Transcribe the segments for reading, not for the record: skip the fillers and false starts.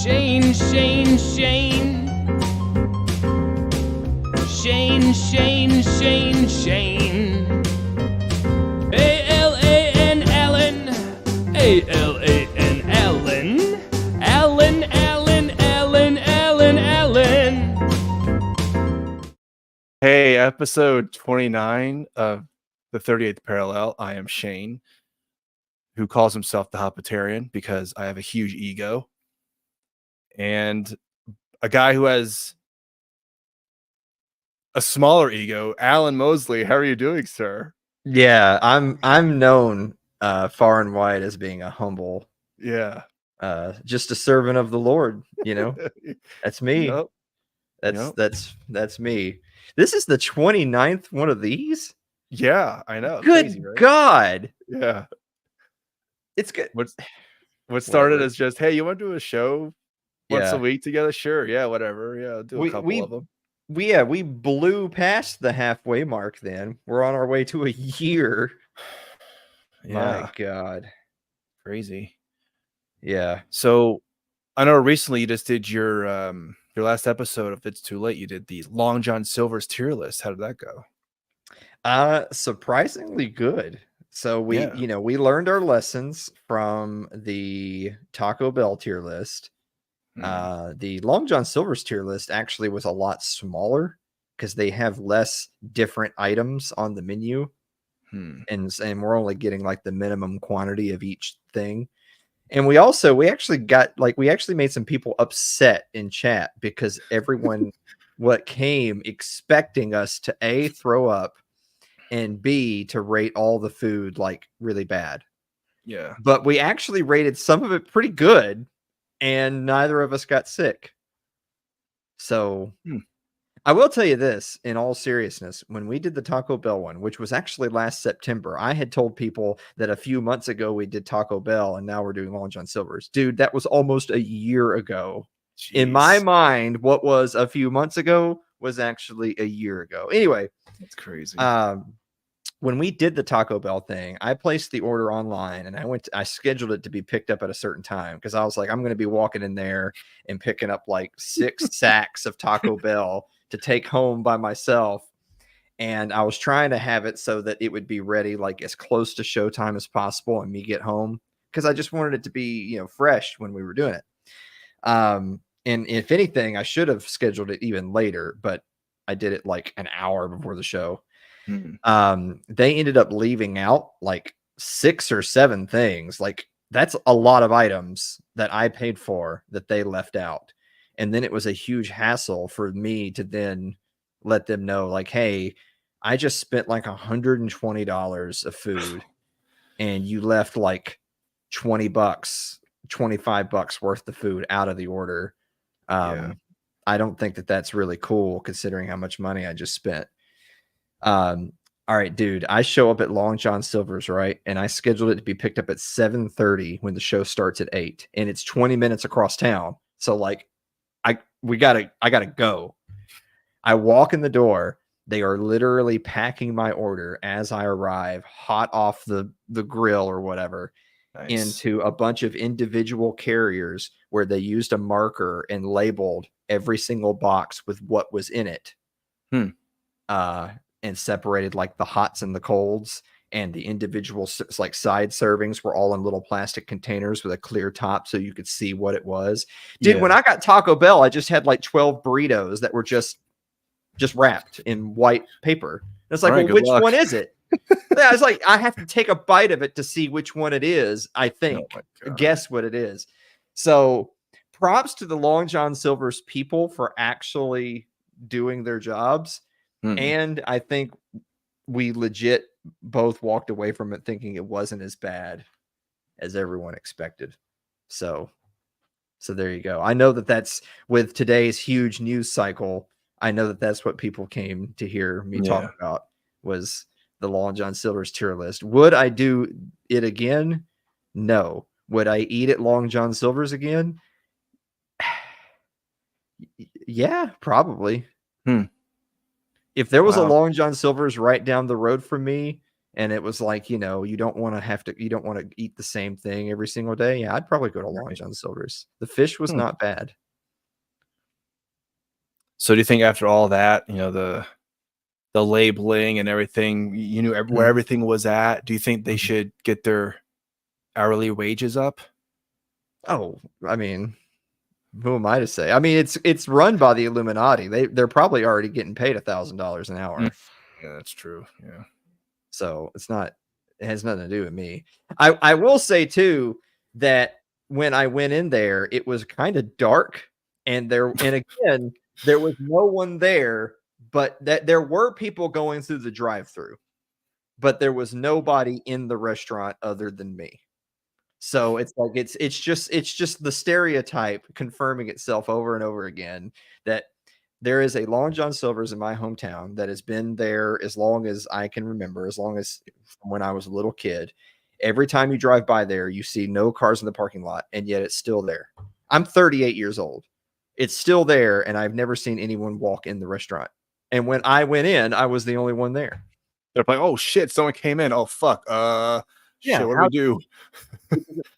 Shane, Shane, Shane. Shane, Shane, Shane, Shane. A-L-A-N, Allen. A-L-A-N, Allen. Allen, Allen, Allen, Allen, Allen. Hey, episode 29 of the 38th Parallel. I am Shane, who calls himself the Hoppitarian because I have a huge ego. And a guy who has a smaller ego, Alan Mosley. How are you doing, sir? Yeah, I'm known far and wide as being a humble, just a servant of the Lord, you know. That's me. Yep. That's me. This is the 29th one of these? Yeah, I know. Good Crazy, right? God. Yeah. It's good. What started Whatever. as just, hey, you want to do a show once a week together? Sure. Yeah, whatever. Yeah, I'll do a couple of them. We blew past the halfway mark then. We're on our way to a year. Yeah. My God. Crazy. Yeah. So I know recently you just did your last episode of It's Too Late. You did the Long John Silver's tier list. How did that go? Surprisingly good. So we learned our lessons from the Taco Bell tier list. The Long John Silver's tier list actually was a lot smaller because they have less different items on the menu. And we're only getting like the minimum quantity of each thing. And we actually made some people upset in chat because everyone came expecting us to A, throw up, and B, to rate all the food like really bad. Yeah. But we actually rated some of it pretty good, and neither of us got sick. So I will tell you this, in all seriousness, when we did the Taco Bell one, which was actually last September, I had told people that a few months ago we did Taco Bell and now we're doing Long John Silver's. Dude, that was almost a year ago. Jeez. In my mind, what was a few months ago was actually a year ago. Anyway, that's crazy. When we did the Taco Bell thing, I placed the order online and I scheduled it to be picked up at a certain time because I was like, I'm going to be walking in there and picking up like 6 sacks of Taco Bell to take home by myself. And I was trying to have it so that it would be ready like as close to showtime as possible and me get home because I just wanted it to be, fresh when we were doing it. And if anything, I should have scheduled it even later, but I did it like an hour before the show. They ended up leaving out like 6 or 7 things. Like that's a lot of items that I paid for that they left out. And then it was a huge hassle for me to then let them know like, hey, I just spent like $120 of food and you left like $20, $25 worth of food out of the order. I don't think that that's really cool considering how much money I just spent. All right, dude, I show up at Long John Silver's, right? And I scheduled it to be picked up at 7:30 when the show starts at 8. And it's 20 minutes across town. So like I gotta go. I walk in the door. They are literally packing my order as I arrive, hot off the grill or whatever, into a bunch of individual carriers where they used a marker and labeled every single box with what was in it. And separated like the hots and the colds, and the individual like side servings were all in little plastic containers with a clear top so you could see what it was. Dude, when I got Taco Bell, I just had like 12 burritos that were just wrapped in white paper. And it's like, well, which one is it? I was like, I have to take a bite of it to see which one it is, I think. Guess what it is. So props to the Long John Silver's people for actually doing their jobs. And I think we legit both walked away from it thinking it wasn't as bad as everyone expected. So there you go. I know that that's with today's huge news cycle. I know that that's what people came to hear me talk about was the Long John Silver's tier list. Would I do it again? No. Would I eat at Long John Silver's again? Yeah, probably. If there was a Long John Silver's right down the road from me and it was like, you don't want to eat the same thing every single day. Yeah, I'd probably go to Long John Silver's. The fish was not bad. So do you think after all that, the labeling and everything, you knew where everything was at, do you think they should get their hourly wages up? Oh, I mean, who am I to say? I mean, it's run by the Illuminati. They're probably already getting paid $1,000 an hour. Yeah, that's true. Yeah. So it has nothing to do with me. I will say too that when I went in there, it was kind of dark, and again, there was no one there, but that there were people going through the drive-through, but there was nobody in the restaurant other than me. So it's like it's just the stereotype confirming itself over and over again that there is a Long John Silver's in my hometown that has been there as long as I can remember, as long as from when I was a little kid. Every time you drive by there, you see no cars in the parking lot, and yet it's still there. I'm 38 years old. It's still there, and I've never seen anyone walk in the restaurant. And when I went in, I was the only one there. They're like, oh shit, someone came in. Oh fuck. Yeah, shit, what do we do?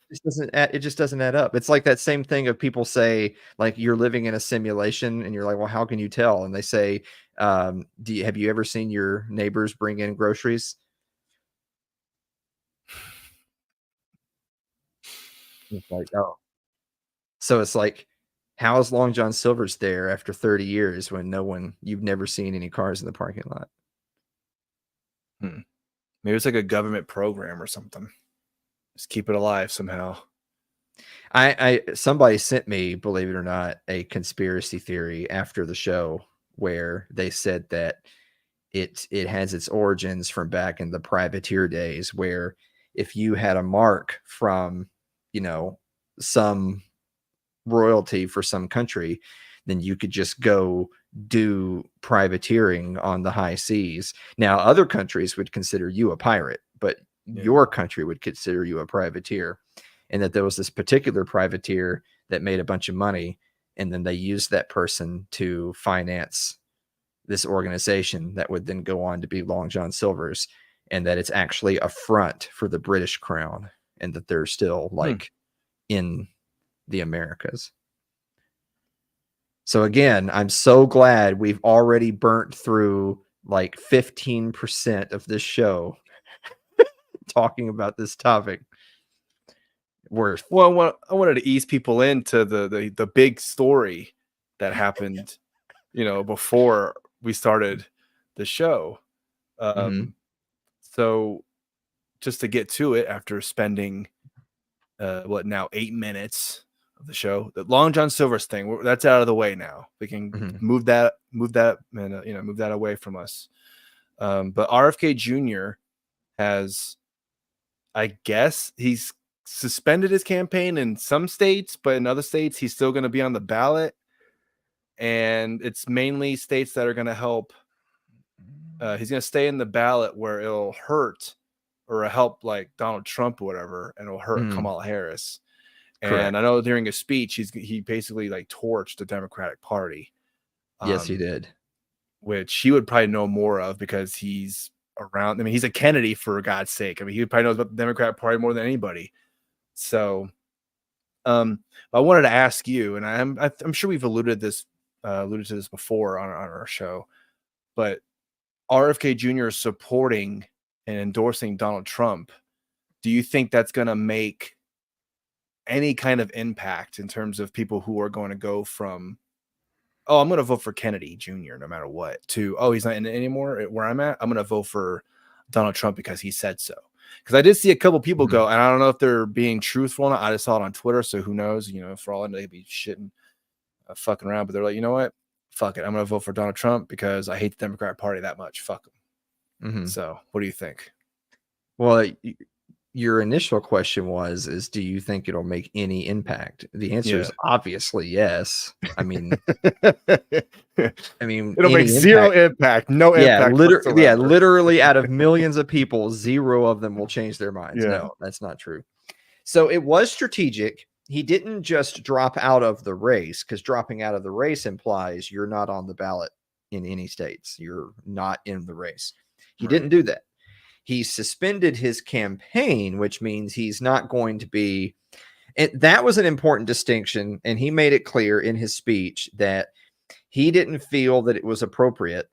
It just doesn't add up. It's like that same thing of people say, like, you're living in a simulation, and you're like, well, how can you tell? And they say, have you ever seen your neighbors bring in groceries? It's like, oh. So it's like, how is Long John Silver's there after 30 years when you've never seen any cars in the parking lot? Maybe it's like a government program or something. Just keep it alive somehow. Somebody sent me, believe it or not, a conspiracy theory after the show where they said that it has its origins from back in the privateer days, where if you had a mark from, some royalty for some country, then you could just go do privateering on the high seas. Now, other countries would consider you a pirate, but your country would consider you a privateer. And that there was this particular privateer that made a bunch of money, and then they used that person to finance this organization that would then go on to be Long John Silver's, and that it's actually a front for the British crown, and that they're still like in the Americas. So again, I'm so glad we've already burnt through like 15% of this show talking about this topic. Well, I wanted to ease people into the big story that happened, before we started the show. So just to get to it, after spending now 8 minutes of the show, the Long John Silver's thing, that's out of the way now. We can move that and move that away from us. But RFK Jr. has, I guess, he's suspended his campaign in some states, but in other states he's still going to be on the ballot, and it's mainly states that are going to help. He's going to stay in the ballot where it'll hurt or help, like Donald Trump or whatever, and it'll hurt Kamala Harris. Correct. And I know during a speech he basically like torched the Democratic Party. Yes, he did. Which he would probably know more of because he's around. I mean, he's a Kennedy, for God's sake. I mean, he probably knows about the Democratic Party more than anybody. So, I wanted to ask you, and I'm sure we've alluded to this before on our show, but RFK Jr. is supporting and endorsing Donald Trump. Do you think that's going to make any kind of impact in terms of people who are going to go from, oh, I'm going to vote for Kennedy Jr. no matter what, to, oh, he's not in it anymore where I'm at, I'm going to vote for Donald Trump because he said so? Because I did see a couple people go, and I don't know if they're being truthful or not. I just saw it on Twitter, so who knows? For all I know, they'd be shitting, fucking around. But they're like, you know what? Fuck it. I'm going to vote for Donald Trump because I hate the Democratic Party that much. Fuck them. So what do you think? Well, your initial question was, do you think it'll make any impact? The answer is obviously yes. I mean, it'll make zero impact. No impact. Literally out of millions of people, 0 of them will change their minds. No, that's not true. So it was strategic. He didn't just drop out of the race, because dropping out of the race implies you're not on the ballot in any states. You're not in the race. He didn't do that. he suspended his campaign, which means he's not going to be. That was an important distinction, and he made it clear in his speech that he didn't feel that it was appropriate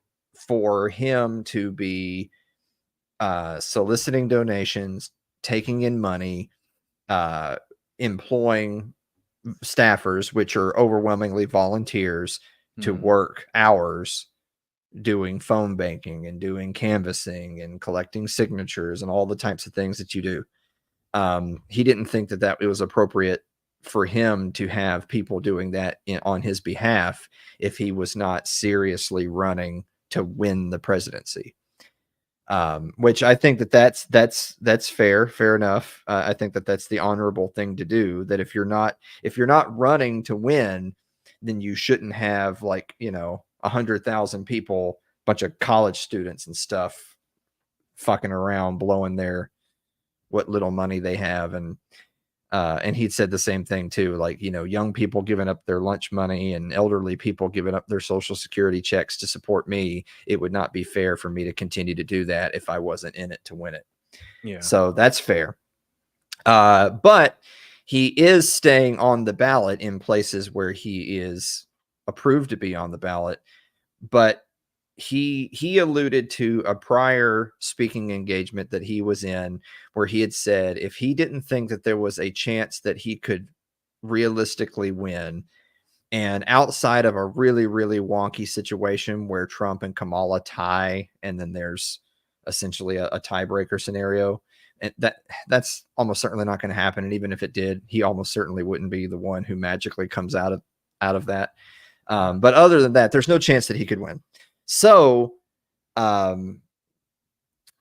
for him to be soliciting donations, taking in money, employing staffers, which are overwhelmingly volunteers, to work hours doing phone banking and doing canvassing and collecting signatures and all the types of things that you do. He didn't think that it was appropriate for him to have people doing that on his behalf if he was not seriously running to win the presidency. Which I think that's fair enough. I think that's the honorable thing to do. That if you're not running to win, then you shouldn't have 100,000 people, bunch of college students and stuff, fucking around blowing what little money they have. And he'd said the same thing too, young people giving up their lunch money and elderly people giving up their Social Security checks to support me. It would not be fair for me to continue to do that if I wasn't in it to win it. Yeah. So that's fair. But he is staying on the ballot in places where he is approved to be on the ballot. But he alluded to a prior speaking engagement that he was in where he had said if he didn't think that there was a chance that he could realistically win, and outside of a really, really wonky situation where Trump and Kamala tie, and then there's essentially a tiebreaker scenario, and that's almost certainly not going to happen. And even if it did, he almost certainly wouldn't be the one who magically comes out of that. But other than that, there's no chance that he could win. So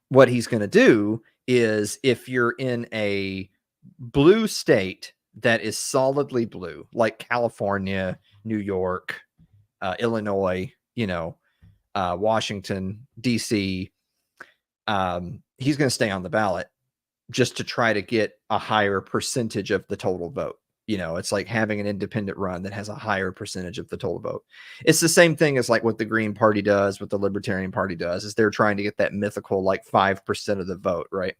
what he's going to do is, if you're in a blue state that is solidly blue, like California, New York, Illinois, Washington, DC, he's going to stay on the ballot just to try to get a higher percentage of the total vote. It's like having an independent run that has a higher percentage of the total vote. It's the same thing as what the Green Party does, what the Libertarian Party does, is they're trying to get that mythical 5% of the vote, right?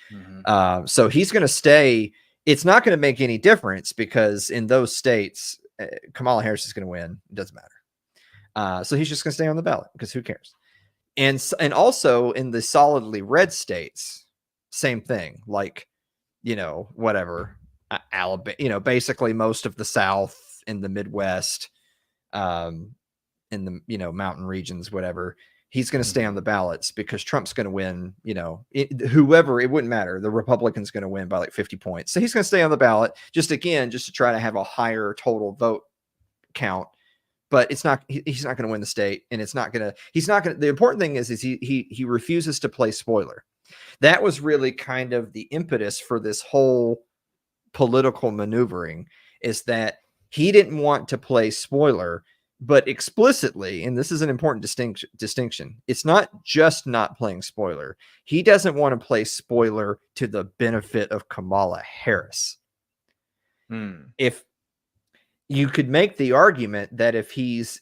Mm-hmm. So he's going to stay. It's not going to make any difference because in those states, Kamala Harris is going to win. It doesn't matter. So he's just going to stay on the ballot because who cares? And also in the solidly red states, same thing. Whatever. Alabama, basically most of the South and the Midwest, in the mountain regions, whatever, he's going to stay on the ballots because Trump's going to win. Whoever, it wouldn't matter. The Republican's going to win by 50 points, so he's going to stay on the ballot just to try to have a higher total vote count. But he's not going to win the state, and he's not going to. The important thing is he refuses to play spoiler. That was really kind of the impetus for this whole political maneuvering, is that he didn't want to play spoiler, but explicitly, and this is an important distinction, it's not just not playing spoiler. He doesn't want to play spoiler to the benefit of Kamala Harris. If you could make the argument that if he's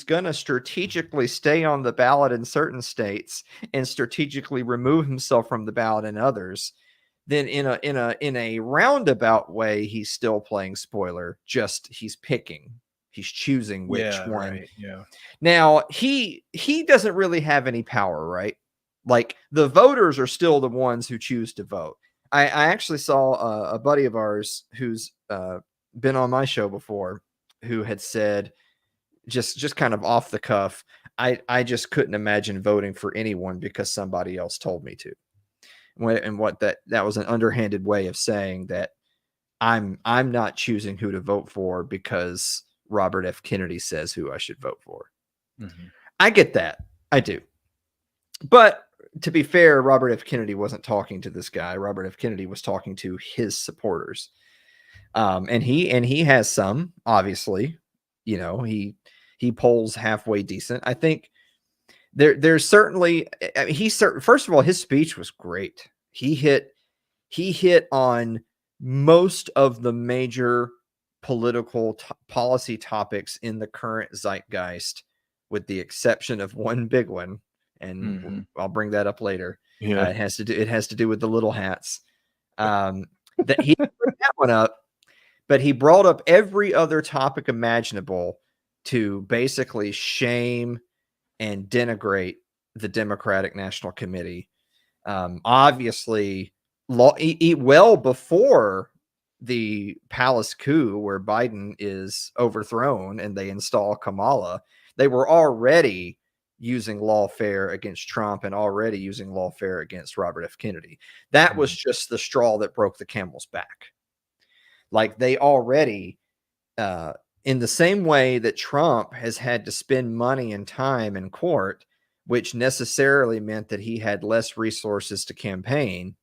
going to strategically stay on the ballot in certain states and strategically remove himself from the ballot in others, then in a roundabout way, he's still playing spoiler. Just he's choosing which one. Right, yeah. Now he doesn't really have any power, right? The voters are still the ones who choose to vote. I actually saw a buddy of ours who's been on my show before, who had said, just kind of off the cuff, I just couldn't imagine voting for anyone because somebody else told me to. And what that was an underhanded way of saying that I'm not choosing who to vote for because Robert F. Kennedy says who I should vote for. Mm-hmm. I get that. I do. But to be fair, Robert F. Kennedy wasn't talking to this guy. Robert F. Kennedy was talking to his supporters. And he has some, obviously, he polls halfway decent. I think there's certainly, first of all, his speech was great. He hit on most of the major political policy topics in the current zeitgeist, with the exception of one big one. And I'll bring that up later. Yeah. It has to do with the little hats. That he brought that one up, but he brought up every other topic imaginable to basically shame and denigrate the Democratic National Committee. Obviously, well before the palace coup where Biden is overthrown and they install Kamala, they were already using lawfare against Trump and already using lawfare against Robert F. Kennedy. That was just the straw that broke the camel's back. Like they already, in the same way that Trump has had to spend money and time in court, which necessarily meant that he had less resources to campaign,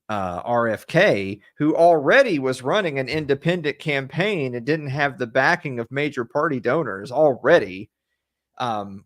RFK, who already was running an independent campaign and didn't have the backing of major party donors already,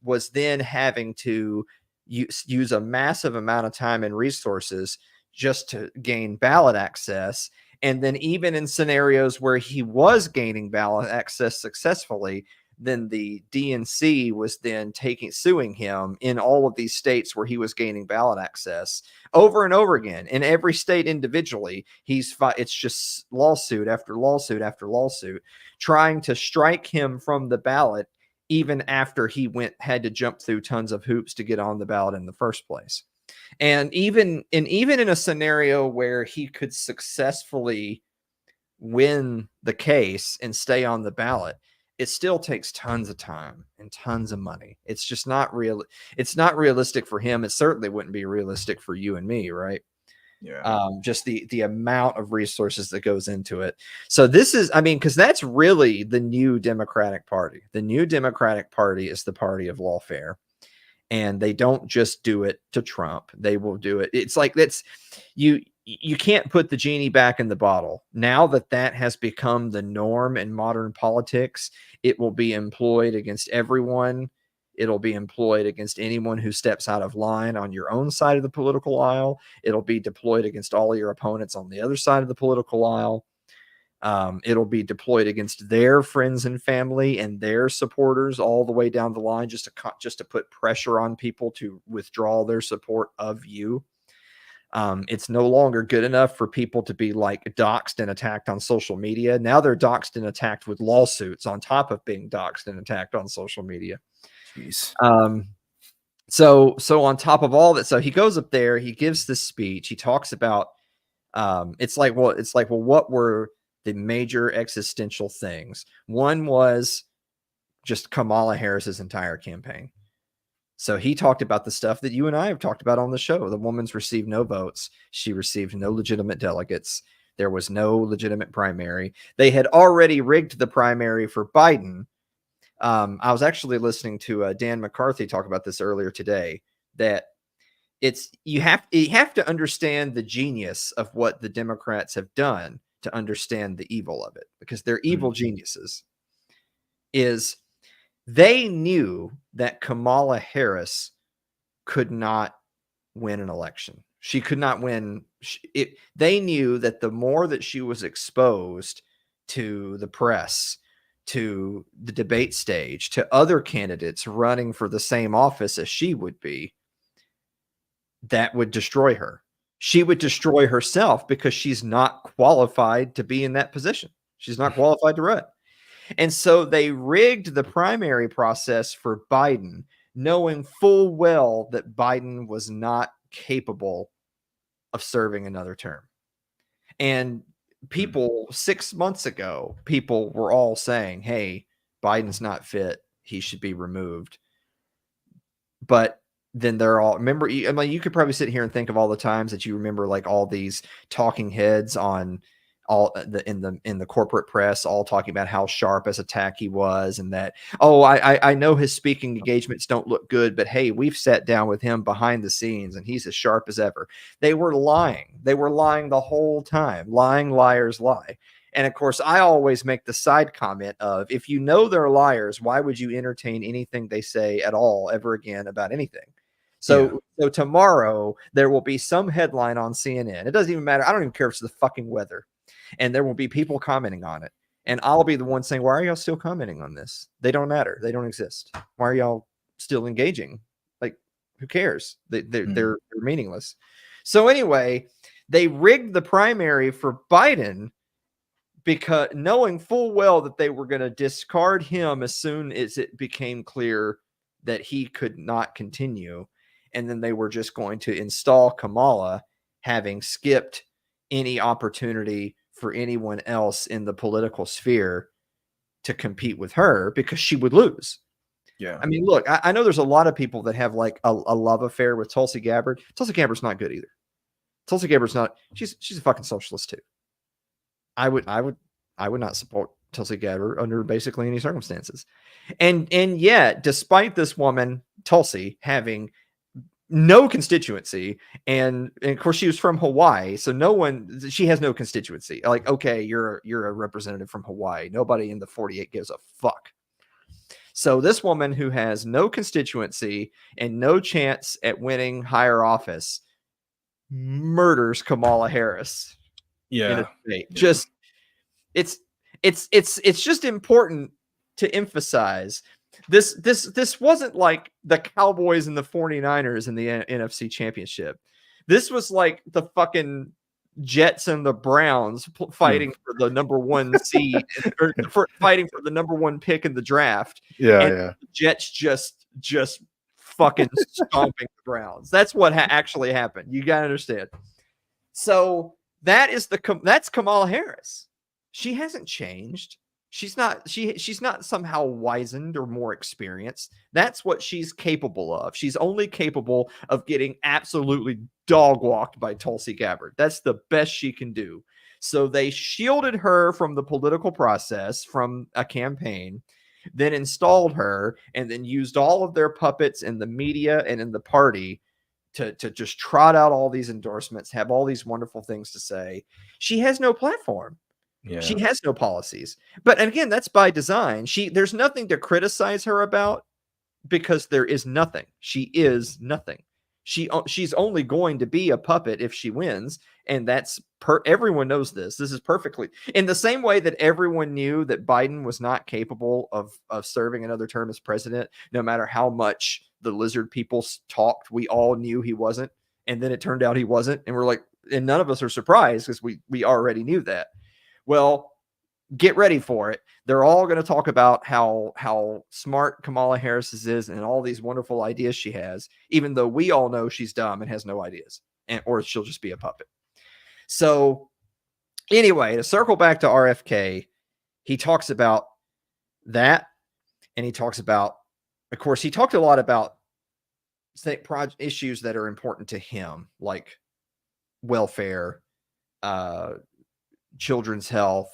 was then having to use a massive amount of time and resources just to gain ballot access. And then even in scenarios where he was gaining ballot access successfully, then the DNC was then suing him in all of these states where he was gaining ballot access over and over again. In every state individually, it's just lawsuit after lawsuit after lawsuit, trying to strike him from the ballot, even after he had to jump through tons of hoops to get on the ballot in the first place. And even in a scenario where he could successfully win the case and stay on the ballot, it still takes tons of time and tons of money. It's just not real. It's not realistic for him. It certainly wouldn't be realistic for you and me, right? Yeah. Just the amount of resources that goes into it. So this is, I mean, because that's really the new Democratic Party. The new Democratic Party is the party of lawfare. And they don't just do it to Trump. They will do it. It's like you can't put the genie back in the bottle. Now that has become the norm in modern politics, it will be employed against everyone. It'll be employed against anyone who steps out of line on your own side of the political aisle. It'll be deployed against all of your opponents on the other side of the political aisle. It'll be deployed against their friends and family and their supporters all the way down the line, just to put pressure on people to withdraw their support of you. It's no longer good enough for people to be like doxxed and attacked on social media. Now they're doxxed and attacked with lawsuits on top of being doxxed and attacked on social media. Jeez. So on top of all that, so he goes up there, he gives this speech, he talks about, it's like, well, what were the major existential things? One was just Kamala Harris's entire campaign. So he talked about the stuff that you and I have talked about on the show. The woman's received no votes. She received no legitimate delegates. There was no legitimate primary. They had already rigged the primary for Biden. I was actually listening to Dan McCarthy talk about this earlier today, that you have to understand the genius of what the Democrats have done to understand the evil of it, because they're evil geniuses. Is they knew that Kamala Harris could not win an election. She could not win. They knew that the more that she was exposed to the press, to the debate stage, to other candidates running for the same office as she would be, that would destroy her. She would destroy herself because she's not qualified to be in that position. She's not qualified to run. And so they rigged the primary process for Biden, knowing full well that Biden was not capable of serving another term. And people 6 months ago, people were all saying, hey, Biden's not fit. He should be removed. But then they're all, remember, I mean, you could probably sit here and think of all the times that you remember, like all these talking heads on all in the corporate press, all talking about how sharp as a tack he was, and that, oh, I know his speaking engagements don't look good, but hey, we've sat down with him behind the scenes and he's as sharp as ever. They were lying. They were lying the whole time. Lying liars lie. And of course, I always make the side comment of, if you know they're liars, why would you entertain anything they say at all ever again about anything? So tomorrow there will be some headline on CNN. It doesn't even matter. I don't even care if it's the fucking weather. And there will be people commenting on it. And I'll be the one saying, why are y'all still commenting on this? They don't matter. They don't exist. Why are y'all still engaging? Like, Who cares? They're meaningless. So anyway, they rigged the primary for Biden because knowing full well that they were going to discard him as soon as it became clear that he could not continue. And then they were just going to install Kamala, having skipped any opportunity for anyone else in the political sphere to compete with her because she would lose. Yeah. I mean, look, I know there's a lot of people that have like a love affair with Tulsi Gabbard. Tulsi Gabbard's not good either. Tulsi Gabbard's not, she's a fucking socialist too. I would not support Tulsi Gabbard under basically any circumstances. And yet, despite this woman, Tulsi, having no constituency, and of course she was from Hawaii, so she has no constituency. Like, okay, you're a representative from Hawaii. Nobody in the 48 gives a fuck. So this woman who has no constituency and no chance at winning higher office murders Kamala Harris. Yeah. In a state. Just it's just important to emphasize this wasn't like the Cowboys and the 49ers in the NFC Championship. This was like the fucking Jets and the Browns fighting for the number one seed or fighting for the number one pick in the draft. Yeah, and yeah. The Jets just fucking stomping the Browns. That's what actually happened. You gotta understand. So that's Kamala Harris. She hasn't changed. She's not somehow wizened or more experienced. That's what she's capable of. She's only capable of getting absolutely dog walked by Tulsi Gabbard. That's the best she can do. So they shielded her from the political process, from a campaign, then installed her, and then used all of their puppets in the media and in the party to just trot out all these endorsements, have all these wonderful things to say. She has no platform. Yeah. She has no policies. But again, that's by design. There's nothing to criticize her about because there is nothing. She is nothing. She's only going to be a puppet if she wins, and that's everyone knows this. This is perfectly in the same way that everyone knew that Biden was not capable of serving another term as president, no matter how much the lizard people talked. We all knew he wasn't, and then it turned out he wasn't, and we're like, and none of us are surprised because we already knew that. Well, get ready for it. They're all going to talk about how smart Kamala Harris is and all these wonderful ideas she has, even though we all know she's dumb and has no ideas, or she'll just be a puppet. So anyway, to circle back to RFK, he talks about that, and he talks about, of course, he talked a lot about issues that are important to him, like welfare, children's health,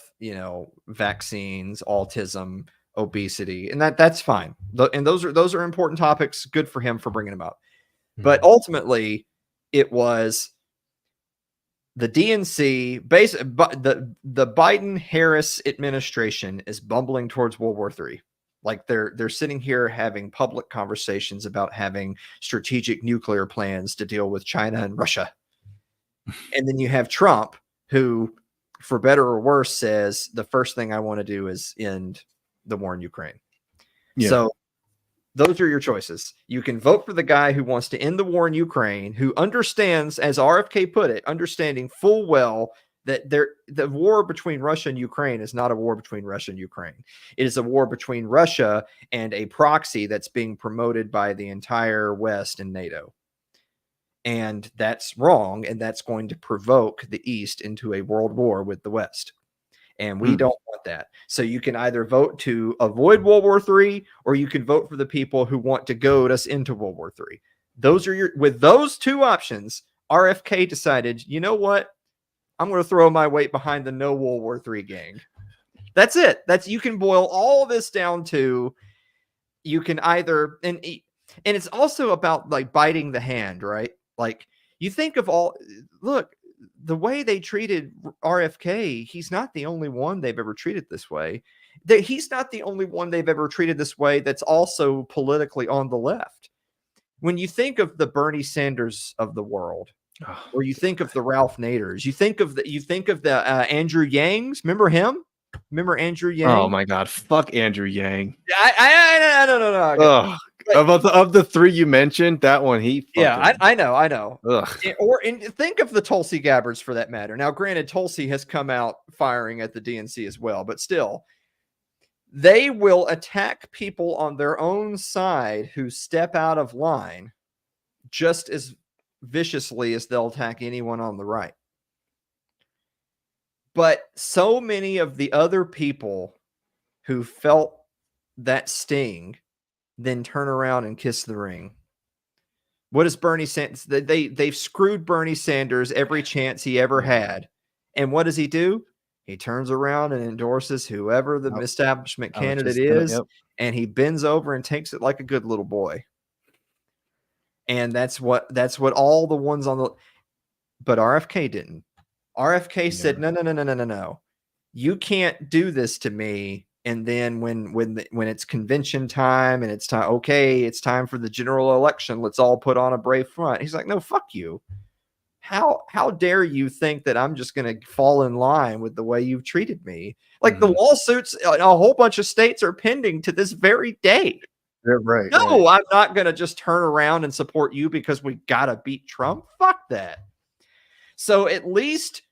vaccines, autism, obesity, and that's fine. And those are important topics. Good for him for bringing them up. But ultimately, it was the DNC. The Biden-Harris administration is bumbling towards World War III. Like they're sitting here having public conversations about having strategic nuclear plans to deal with China and Russia, and then you have Trump, who, for better or worse, says the first thing I want to do is end the war in Ukraine. Yeah. So those are your choices. You can vote for the guy who wants to end the war in Ukraine, who understands, as RFK put it, understanding full well that the war between Russia and Ukraine is not a war between Russia and Ukraine. It is a war between Russia and a proxy that's being promoted by the entire West and NATO. And that's wrong, and that's going to provoke the East into a world war with the West. And we don't want that. So you can either vote to avoid World War III, or you can vote for the people who want to goad us into World War III. With those two options, RFK decided, you know what? I'm going to throw my weight behind the no World War III gang. That's it. You can boil all this down to, you can either, and it's also about like biting the hand, right? Like, you think of the way they treated RFK, he's not the only one they've ever treated this way. He's not the only one they've ever treated this way that's also politically on the left. When you think of the Bernie Sanders of the world, or you think of the Ralph Naders, you think of the Andrew Yangs. Remember him? Remember Andrew Yang? Oh my God, fuck Andrew Yang. I don't know. Oh of the three you mentioned, that one he fucking, I know. ugh. And think of the Tulsi Gabbards for that matter. Now, granted, Tulsi has come out firing at the DNC as well, but still, they will attack people on their own side who step out of line just as viciously as they'll attack anyone on the right. But so many of the other people who felt that sting then turn around and kiss the ring. What is Bernie Sanders? They've screwed Bernie Sanders every chance he ever had. And what does he do? He turns around and endorses whoever the establishment candidate is, and he bends over and takes it like a good little boy. And that's what all the ones on the, but RFK didn't. RFK said, no. You can't do this to me. And then when it's convention time and it's time, okay, it's time for the general election. Let's all put on a brave front. He's like, no, fuck you. How dare you think that I'm just going to fall in line with the way you've treated me? Like the lawsuits in a whole bunch of states are pending to this very day. Yeah, right. No, I'm not going to just turn around and support you because we got to beat Trump. Fuck that. So at least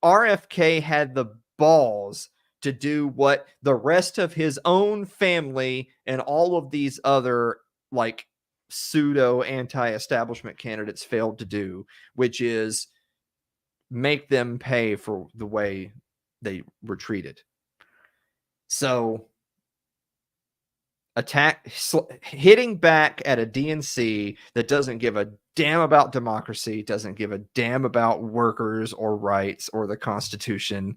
RFK had the balls to do what the rest of his own family and all of these other like pseudo anti-establishment candidates failed to do, which is make them pay for the way they were treated. So hitting back at a DNC that doesn't give a damn about democracy, doesn't give a damn about workers or rights or the Constitution,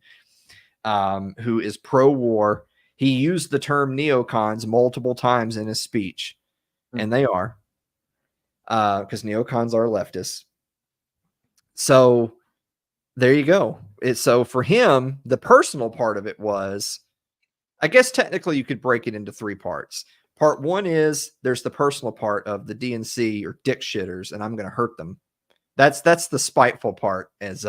who is pro-war. He used the term neocons multiple times in his speech, and they are, because neocons are leftists. So there you go. So for him, the personal part of it was, I guess technically you could break it into three parts. Part one is there's the personal part of the DNC or dick shitters, and I'm going to hurt them. That's the spiteful part, as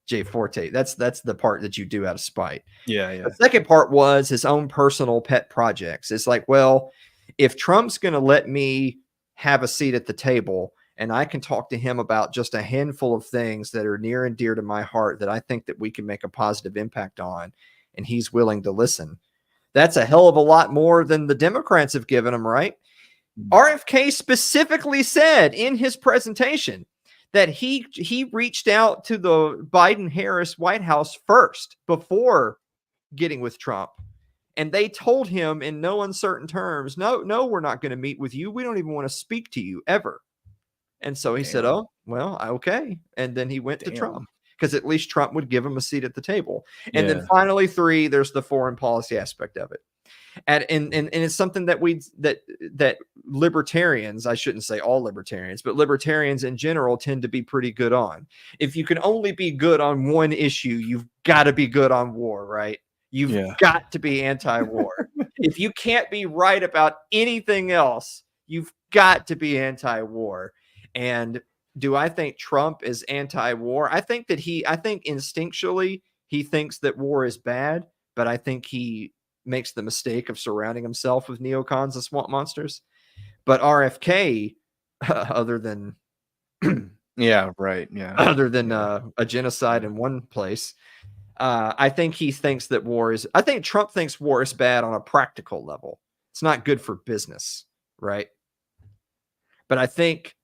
Jay Forte. That's the part that you do out of spite. Yeah. The second part was his own personal pet projects. It's like, well, if Trump's going to let me have a seat at the table and I can talk to him about just a handful of things that are near and dear to my heart that I think that we can make a positive impact on, and he's willing to listen, that's a hell of a lot more than the Democrats have given him, right? RFK specifically said in his presentation that he reached out to the Biden-Harris White House first before getting with Trump. And they told him in no uncertain terms, no, we're not going to meet with you. We don't even want to speak to you ever. And so he said, oh, well, okay. And then he went to Trump, because at least Trump would give him a seat at the table. And then finally, three, there's the foreign policy aspect of it. And it's something that libertarians, I shouldn't say all libertarians, but libertarians in general tend to be pretty good on. If you can only be good on one issue, you've got to be good on war, right? You've got to be anti-war. If you can't be right about anything else, you've got to be anti-war. And do I think Trump is anti-war? I think instinctually he thinks that war is bad, but I think he makes the mistake of surrounding himself with neocons and swamp monsters. But RFK, other than other than a genocide in one place, I think he thinks that I think Trump thinks war is bad on a practical level. It's not good for business, right? But I think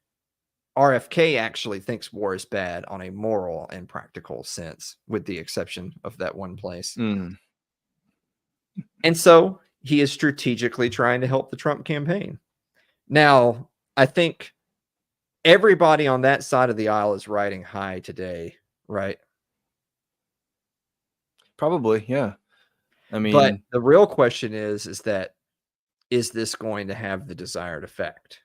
RFK actually thinks war is bad on a moral and practical sense, with the exception of that one place. And so he is strategically trying to help the Trump campaign. Now, I think everybody on that side of the aisle is riding high today, right? Probably, yeah. I mean, but the real question is this going to have the desired effect?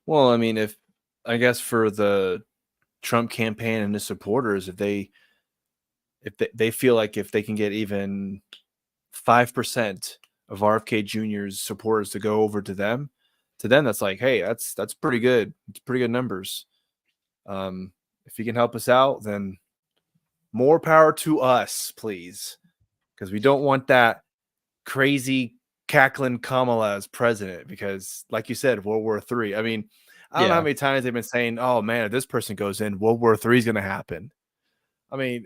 Well, I mean, I guess for the Trump campaign and his supporters, if they feel like if they can get even 5% of RFK Jr.'s supporters to go over to them, that's like, hey, that's pretty good. It's pretty good numbers. If you can help us out, then more power to us, please, because we don't want that crazy cackling Kamala as president because, like you said, World War III. I mean, I don't know how many times they've been saying, "Oh man, if this person goes in, World War III is going to happen." I mean,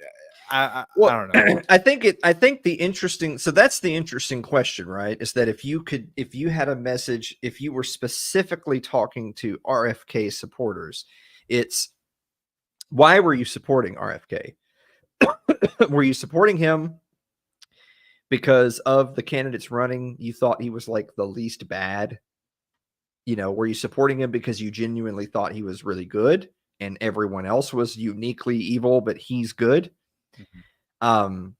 I don't know. I think the interesting, so that's the interesting question, right? Is that if you had a message, if you were specifically talking to RFK supporters, it's why were you supporting RFK? Were you supporting him because of the candidates running? You thought he was like the least bad? You know, were you supporting him because you genuinely thought he was really good and everyone else was uniquely evil, but he's good? Because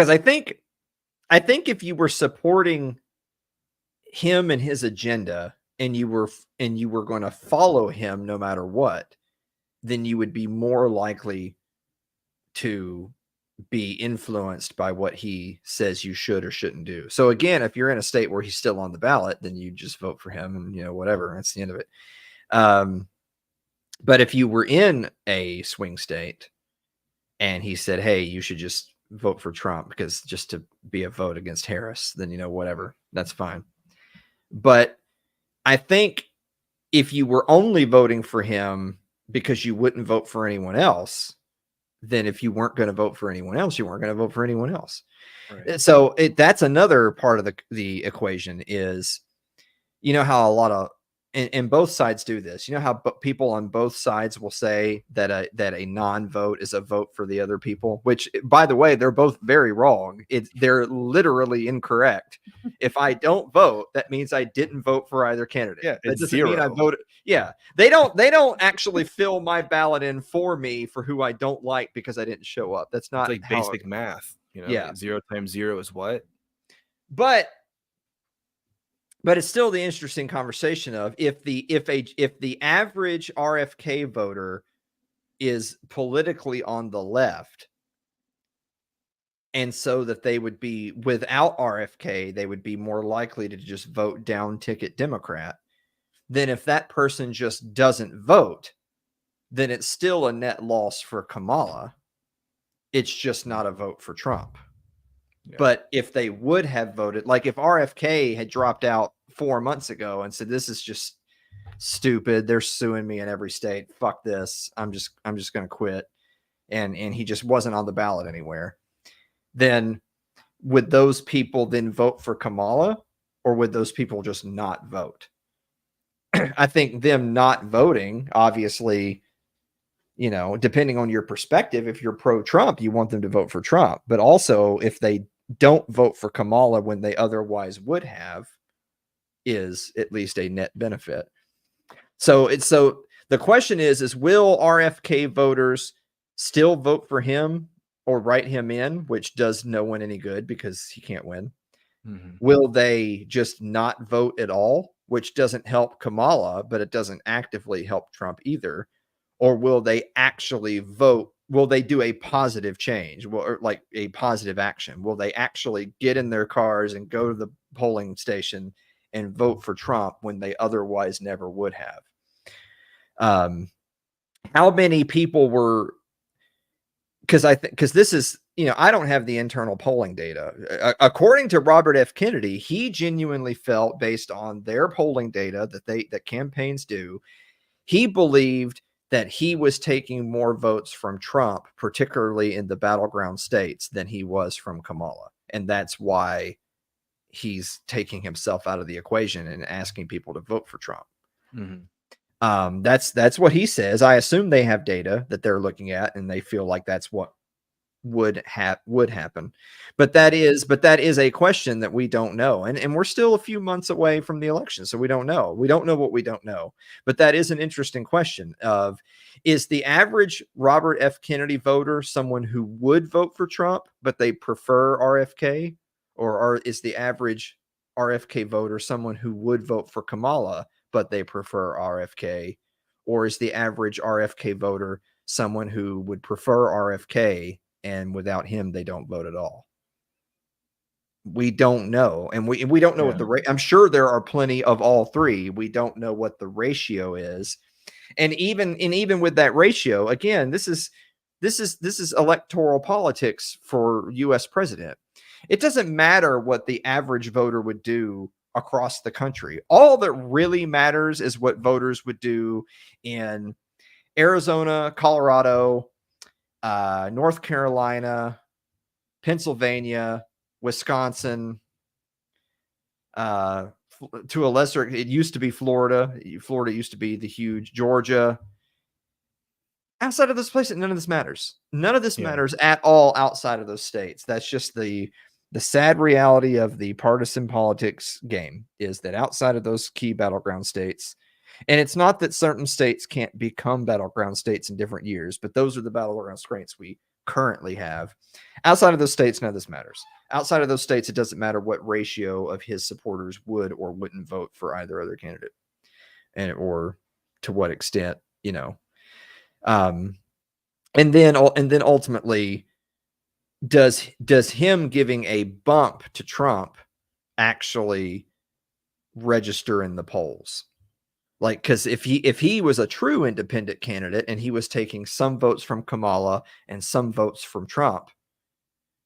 I think if you were supporting him and his agenda and you were going to follow him no matter what, then you would be more likely to be influenced by what he says you should or shouldn't do. So again, if you're in a state where he's still on the ballot, then you just vote for him and, you know, whatever, that's the end of it. But if you were in a swing state and he said, hey, you should just vote for Trump because just to be a vote against Harris, then, you know, whatever, that's fine. But I think if you were only voting for him because you wouldn't vote for anyone else, then if you weren't going to vote for anyone else, you weren't going to vote for anyone else. Right. So that's another part of the equation is, you know, how a lot of, and both sides do this. You know how people on both sides will say that a non-vote is a vote for the other people, which, by the way, they're both very wrong. They're literally incorrect. If I don't vote, that means I didn't vote for either candidate. Yeah, that doesn't mean I voted. Yeah, they don't actually fill my ballot in for me for who I don't like because I didn't show up. That's not like basic math. You know, yeah. 0 times 0 is what? But it's still the interesting conversation of if the average RFK voter is politically on the left, and so that they would be, without RFK, they would be more likely to just vote down ticket Democrat. Then if that person just doesn't vote, then it's still a net loss for Kamala. It's just not a vote for Trump. Yeah. But if they would have voted, like if RFK had dropped out 4 months ago and said, this is just stupid, they're suing me in every state, fuck this, I'm just going to quit, and he just wasn't on the ballot anywhere, then would those people then vote for Kamala, or would those people just not vote? I think them not voting, obviously, you know, depending on your perspective, if you're pro-Trump, you want them to vote for Trump. But also, if they don't vote for Kamala when they otherwise would have, is at least a net benefit. So the question is will RFK voters still vote for him or write him in, which does no one any good because he can't win? Mm-hmm. Will they just not vote at all, which doesn't help Kamala, but it doesn't actively help Trump either? Or will they actually vote? Will they do a positive change, or like a positive action? Will they actually get in their cars and go to the polling station and vote for Trump when they otherwise never would have? How many people were? Because this is, you know, I don't have the internal polling data. According to Robert F. Kennedy, he genuinely felt, based on their polling data that campaigns do, he believed that he was taking more votes from Trump, particularly in the battleground states, than he was from Kamala. And that's why he's taking himself out of the equation and asking people to vote for Trump. Mm-hmm. That's what he says. I assume they have data that they're looking at and they feel like that's what would happen. But that is a question that we don't know. And we're still a few months away from the election. So we don't know. We don't know what we don't know. But that is an interesting question of, is the average Robert F. Kennedy voter someone who would vote for Trump, but they prefer RFK? Or is the average RFK voter someone who would vote for Kamala, but they prefer RFK? Or is the average RFK voter someone who would prefer RFK, and without him, they don't vote at all? We don't know. And we don't know what the I'm sure there are plenty of all three. We don't know what the ratio is. And even with that ratio, again, this is This is electoral politics for US president. It doesn't matter what the average voter would do across the country. All that really matters is what voters would do in Arizona, Colorado, North Carolina, Pennsylvania, Wisconsin, to a lesser, it used to be Florida. Florida used to be the huge Georgia. Outside of those places, none of this matters. None of this matters at all outside of those states. That's just the sad reality of the partisan politics game, is that outside of those key battleground states, and it's not that certain states can't become battleground states in different years, but those are the battleground states we currently have. Outside of those states, none of this matters. Outside of those states, it doesn't matter what ratio of his supporters would or wouldn't vote for either other candidate, and or to what extent, you know. And then ultimately, does him giving a bump to Trump actually register in the polls? Like, because if he was a true independent candidate and he was taking some votes from Kamala and some votes from Trump,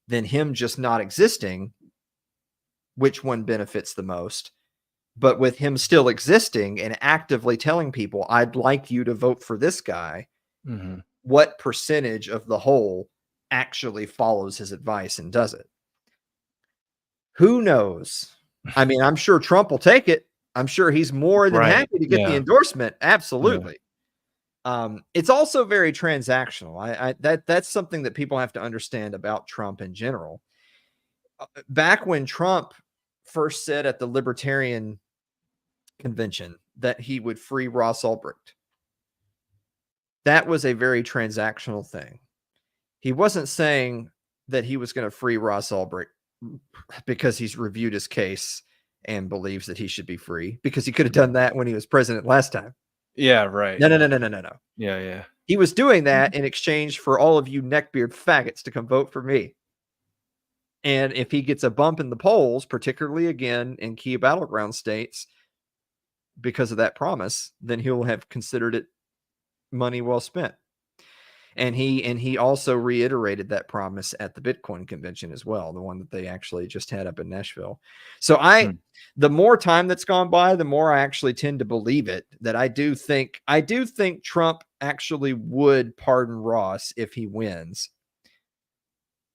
then him just not existing, which one benefits the most? But with him still existing and actively telling people, I'd like you to vote for this guy, what percentage of the whole actually follows his advice and does it? Who knows? I mean, I'm sure Trump will take it. I'm sure he's more than happy to get the endorsement. Absolutely. It's also very transactional. That's something that people have to understand about Trump in general. Back when Trump first said at the Libertarian convention that he would free Ross Ulbricht, that was a very transactional thing. He wasn't saying that he was going to free Ross Ulbricht because he's reviewed his case and believes that he should be free, because he could have done that when he was president last time. Yeah, right. No. Yeah. He was doing that in exchange for all of you neckbeard faggots to come vote for me. And if he gets a bump in the polls, particularly again in key battleground states, because of that promise, then he'll have considered it money well spent. And he also reiterated that promise at the Bitcoin convention as well, the one that they actually just had up in Nashville. So the more time that's gone by, the more I actually tend to believe it, that I do think Trump actually would pardon Ross if he wins,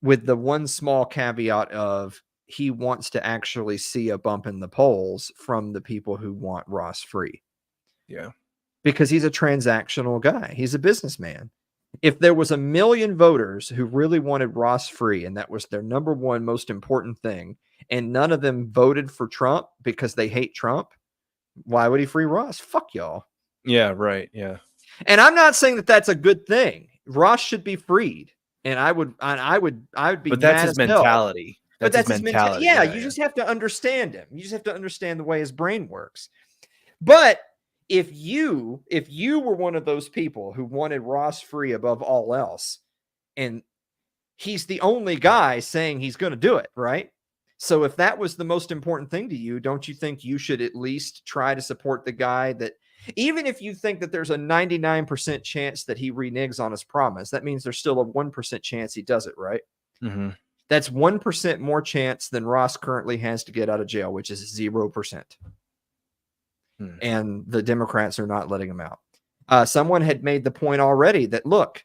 with the one small caveat of he wants to actually see a bump in the polls from the people who want Ross free. Yeah. Because he's a transactional guy. He's a businessman. If there was 1 million voters who really wanted Ross free, and that was their number one most important thing, and none of them voted for Trump because they hate Trump, why would he free Ross? Fuck y'all. Yeah, right. Yeah. And I'm not saying that that's a good thing. Ross should be freed. And I would be But that's mad his as hell. mentality. But that's his mentality. Yeah, you just have to understand him. You just have to understand the way his brain works. But if you were one of those people who wanted Ross free above all else, and he's the only guy saying he's going to do it, right? So if that was the most important thing to you, don't you think you should at least try to support the guy that, even if you think that there's a 99% chance that he reneges on his promise, that means there's still a 1% chance he does it, right? Mm-hmm. That's 1% more chance than Ross currently has to get out of jail, which is 0%. And the Democrats are not letting him out. Someone had made the point already that, look,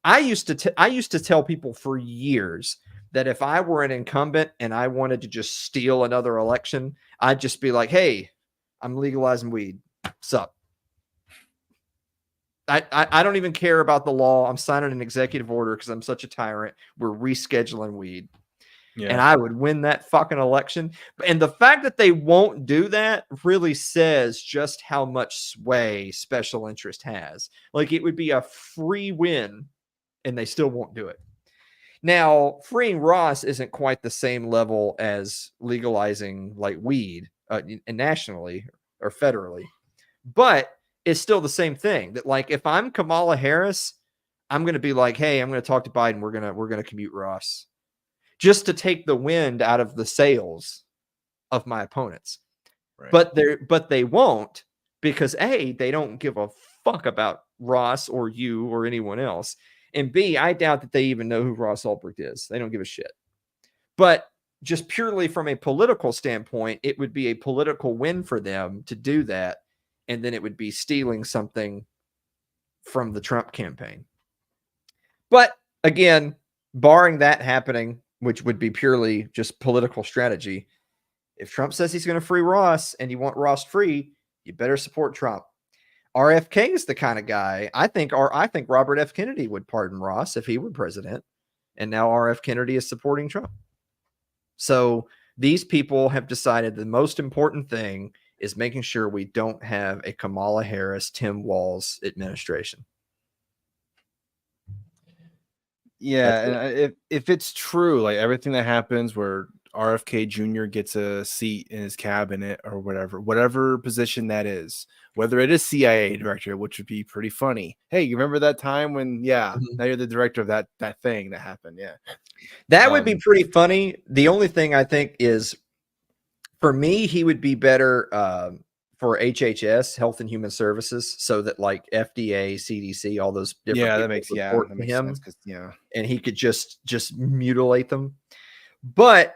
I used to tell people for years that if I were an incumbent and I wanted to just steal another election, I'd just be like, hey, I'm legalizing weed. Sup? I don't even care about the law. I'm signing an executive order because I'm such a tyrant. We're rescheduling weed. Yeah. And I would win that fucking election. And the fact that they won't do that really says just how much sway special interest has. Like, it would be a free win and they still won't do it. Now, freeing Ross isn't quite the same level as legalizing like weed nationally or federally, but it's still the same thing. That, like, if I'm Kamala Harris, I'm going to be like, hey, I'm going to talk to Biden. We're going to commute Ross, just to take the wind out of the sails of my opponents. Right. But they won't, because A, they don't give a fuck about Ross or you or anyone else. And B, I doubt that they even know who Ross Ulbricht is. They don't give a shit. But just purely from a political standpoint, it would be a political win for them to do that. And then it would be stealing something from the Trump campaign. But again, barring that happening, which would be purely just political strategy, if Trump says he's going to free Ross and you want Ross free, you better support Trump. RFK is the kind of guy I think Robert F. Kennedy would pardon Ross if he were president. And now RF Kennedy is supporting Trump. So these people have decided the most important thing is making sure we don't have a Kamala Harris, Tim Walz administration. Yeah, and if it's true, like everything that happens where RFK Jr. gets a seat in his cabinet or whatever position that is, whether it is CIA director, which would be pretty funny. Hey, you remember that time when, now you're the director of that thing that happened. Yeah. That would be pretty funny. The only thing I think is, for me, he would be better for HHS, Health and Human Services, so that like FDA, CDC, all those different that makes sense, 'cause, and he could just mutilate them. But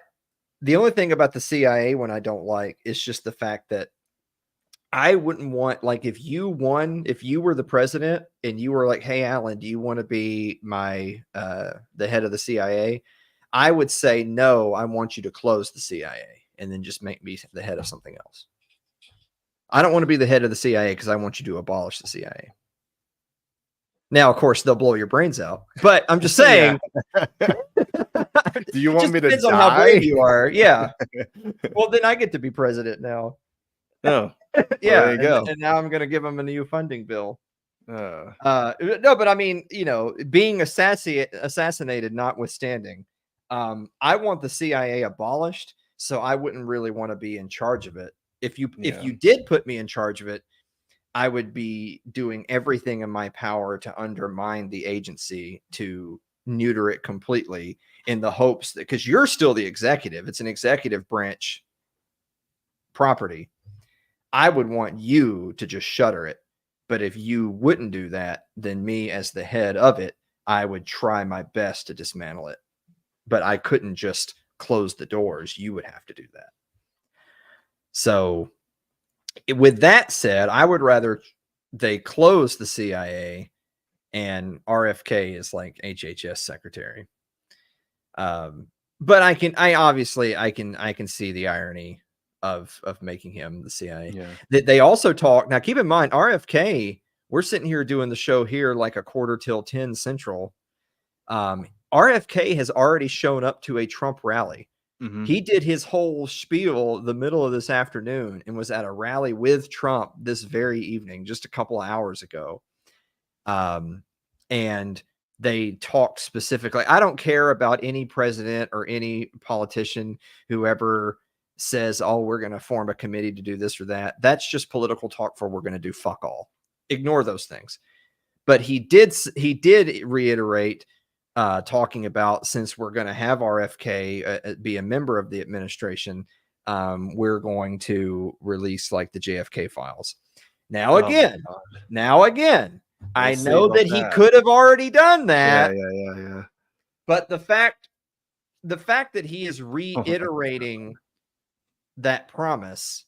the only thing about the CIA one I don't like is just the fact that I wouldn't want, like, if you were the president and you were like, hey, Alan, do you want to be my the head of the CIA? I would say, no, I want you to close the CIA and then just make me the head of something else. I don't want to be the head of the CIA because I want you to abolish the CIA. Now, of course, they'll blow your brains out, but I'm just saying. Do you want me to depends die? on how brave you are. Yeah. Well, then I get to be president now. Oh, yeah. There you go. And now I'm going to give them a new funding bill. Uh, No, but I mean, being assassinated notwithstanding, I want the CIA abolished, so I wouldn't really want to be in charge of it. If you did put me in charge of it, I would be doing everything in my power to undermine the agency, to neuter it completely, in the hopes that, because you're still the executive, it's an executive branch property, I would want you to just shutter it. But if you wouldn't do that, then me as the head of it, I would try my best to dismantle it. But I couldn't just close the doors. You would have to do that. So with that said, I would rather they close the CIA and RFK is like HHS secretary. But I can see the irony of making him the CIA. yeah. They also talk, now keep in mind, RFK, we're sitting here doing the show here like a 9:45 Central. RFK has already shown up to a Trump rally. Mhm. He did his whole spiel the middle of this afternoon and was at a rally with Trump this very evening, just a couple of hours ago. And they talked specifically. I don't care about any president or any politician who ever says, oh, we're going to form a committee to do this or that. That's just political talk for we're going to do fuck all. Ignore those things. But he did reiterate, talking about, since we're going to have RFK be a member of the administration, we're going to release like the JFK files. Now again, I know that he could have already done that. Yeah. But the fact that he is reiterating that promise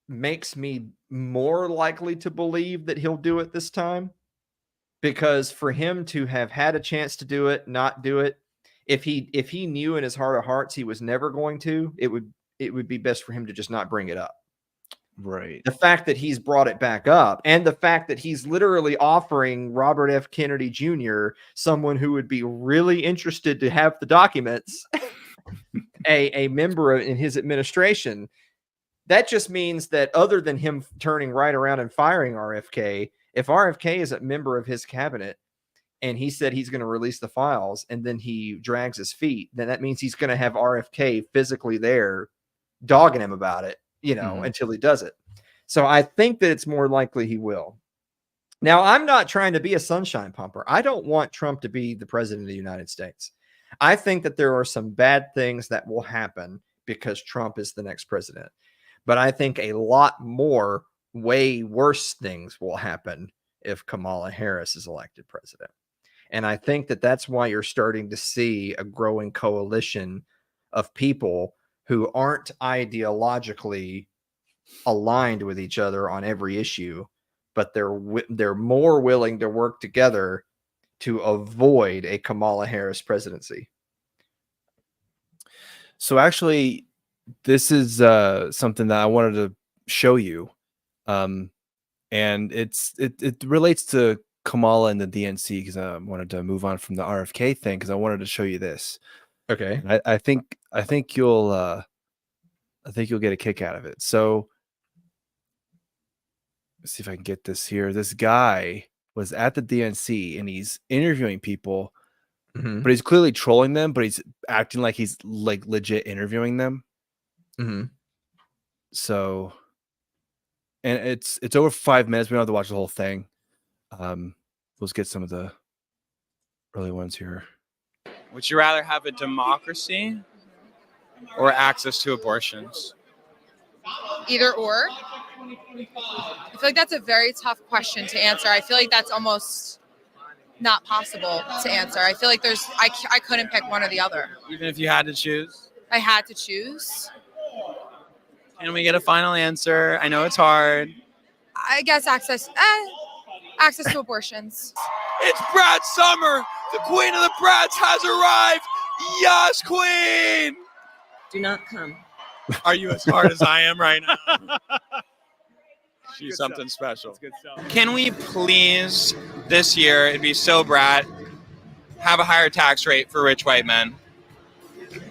makes me more likely to believe that he'll do it this time. Because for him to have had a chance to do it, not do it, if he knew in his heart of hearts he was never going to, it would be best for him to just not bring it up. Right. The fact that he's brought it back up, and the fact that he's literally offering Robert F. Kennedy Jr., someone who would be really interested to have the documents, a member in his administration, that just means that other than him turning right around and firing RFK, if RFK is a member of his cabinet and he said he's going to release the files and then he drags his feet, then that means he's going to have RFK physically there dogging him about it, until he does it. So I think that it's more likely he will. Now, I'm not trying to be a sunshine pumper. I don't want Trump to be the president of the United States. I think that there are some bad things that will happen because Trump is the next president. But I think a lot more way worse things will happen if Kamala Harris is elected president. And I think that that's why you're starting to see a growing coalition of people who aren't ideologically aligned with each other on every issue, but they're more willing to work together to avoid a Kamala Harris presidency. So actually, this is something that I wanted to show you, and it relates to Kamala and the DNC because I wanted to move on from the RFK thing because I wanted to show you this. Okay. And I think you'll get a kick out of it. So let's see if I can get this here. This guy was at the DNC and he's interviewing people, Mm-hmm. but he's clearly trolling them, but he's acting like he's like legit interviewing them. Mm-hmm. So, and it's over 5 minutes. We don't have to watch the whole thing. Let's get some of the early ones here. Would you rather have a democracy or access to abortions? Either or. I feel like that's a very tough question to answer. I feel like that's almost not possible to answer. I feel like I couldn't pick one or the other. Even if you had to choose? I had to choose. Can we get a final answer? I know it's hard. I guess access to abortions. It's Brad Summer! The queen of the Brads has arrived! Yes, queen! Do not come. Are you as hard as I am right now? She's something special. Can we please, this year, it'd be so Brad, have a higher tax rate for rich white men?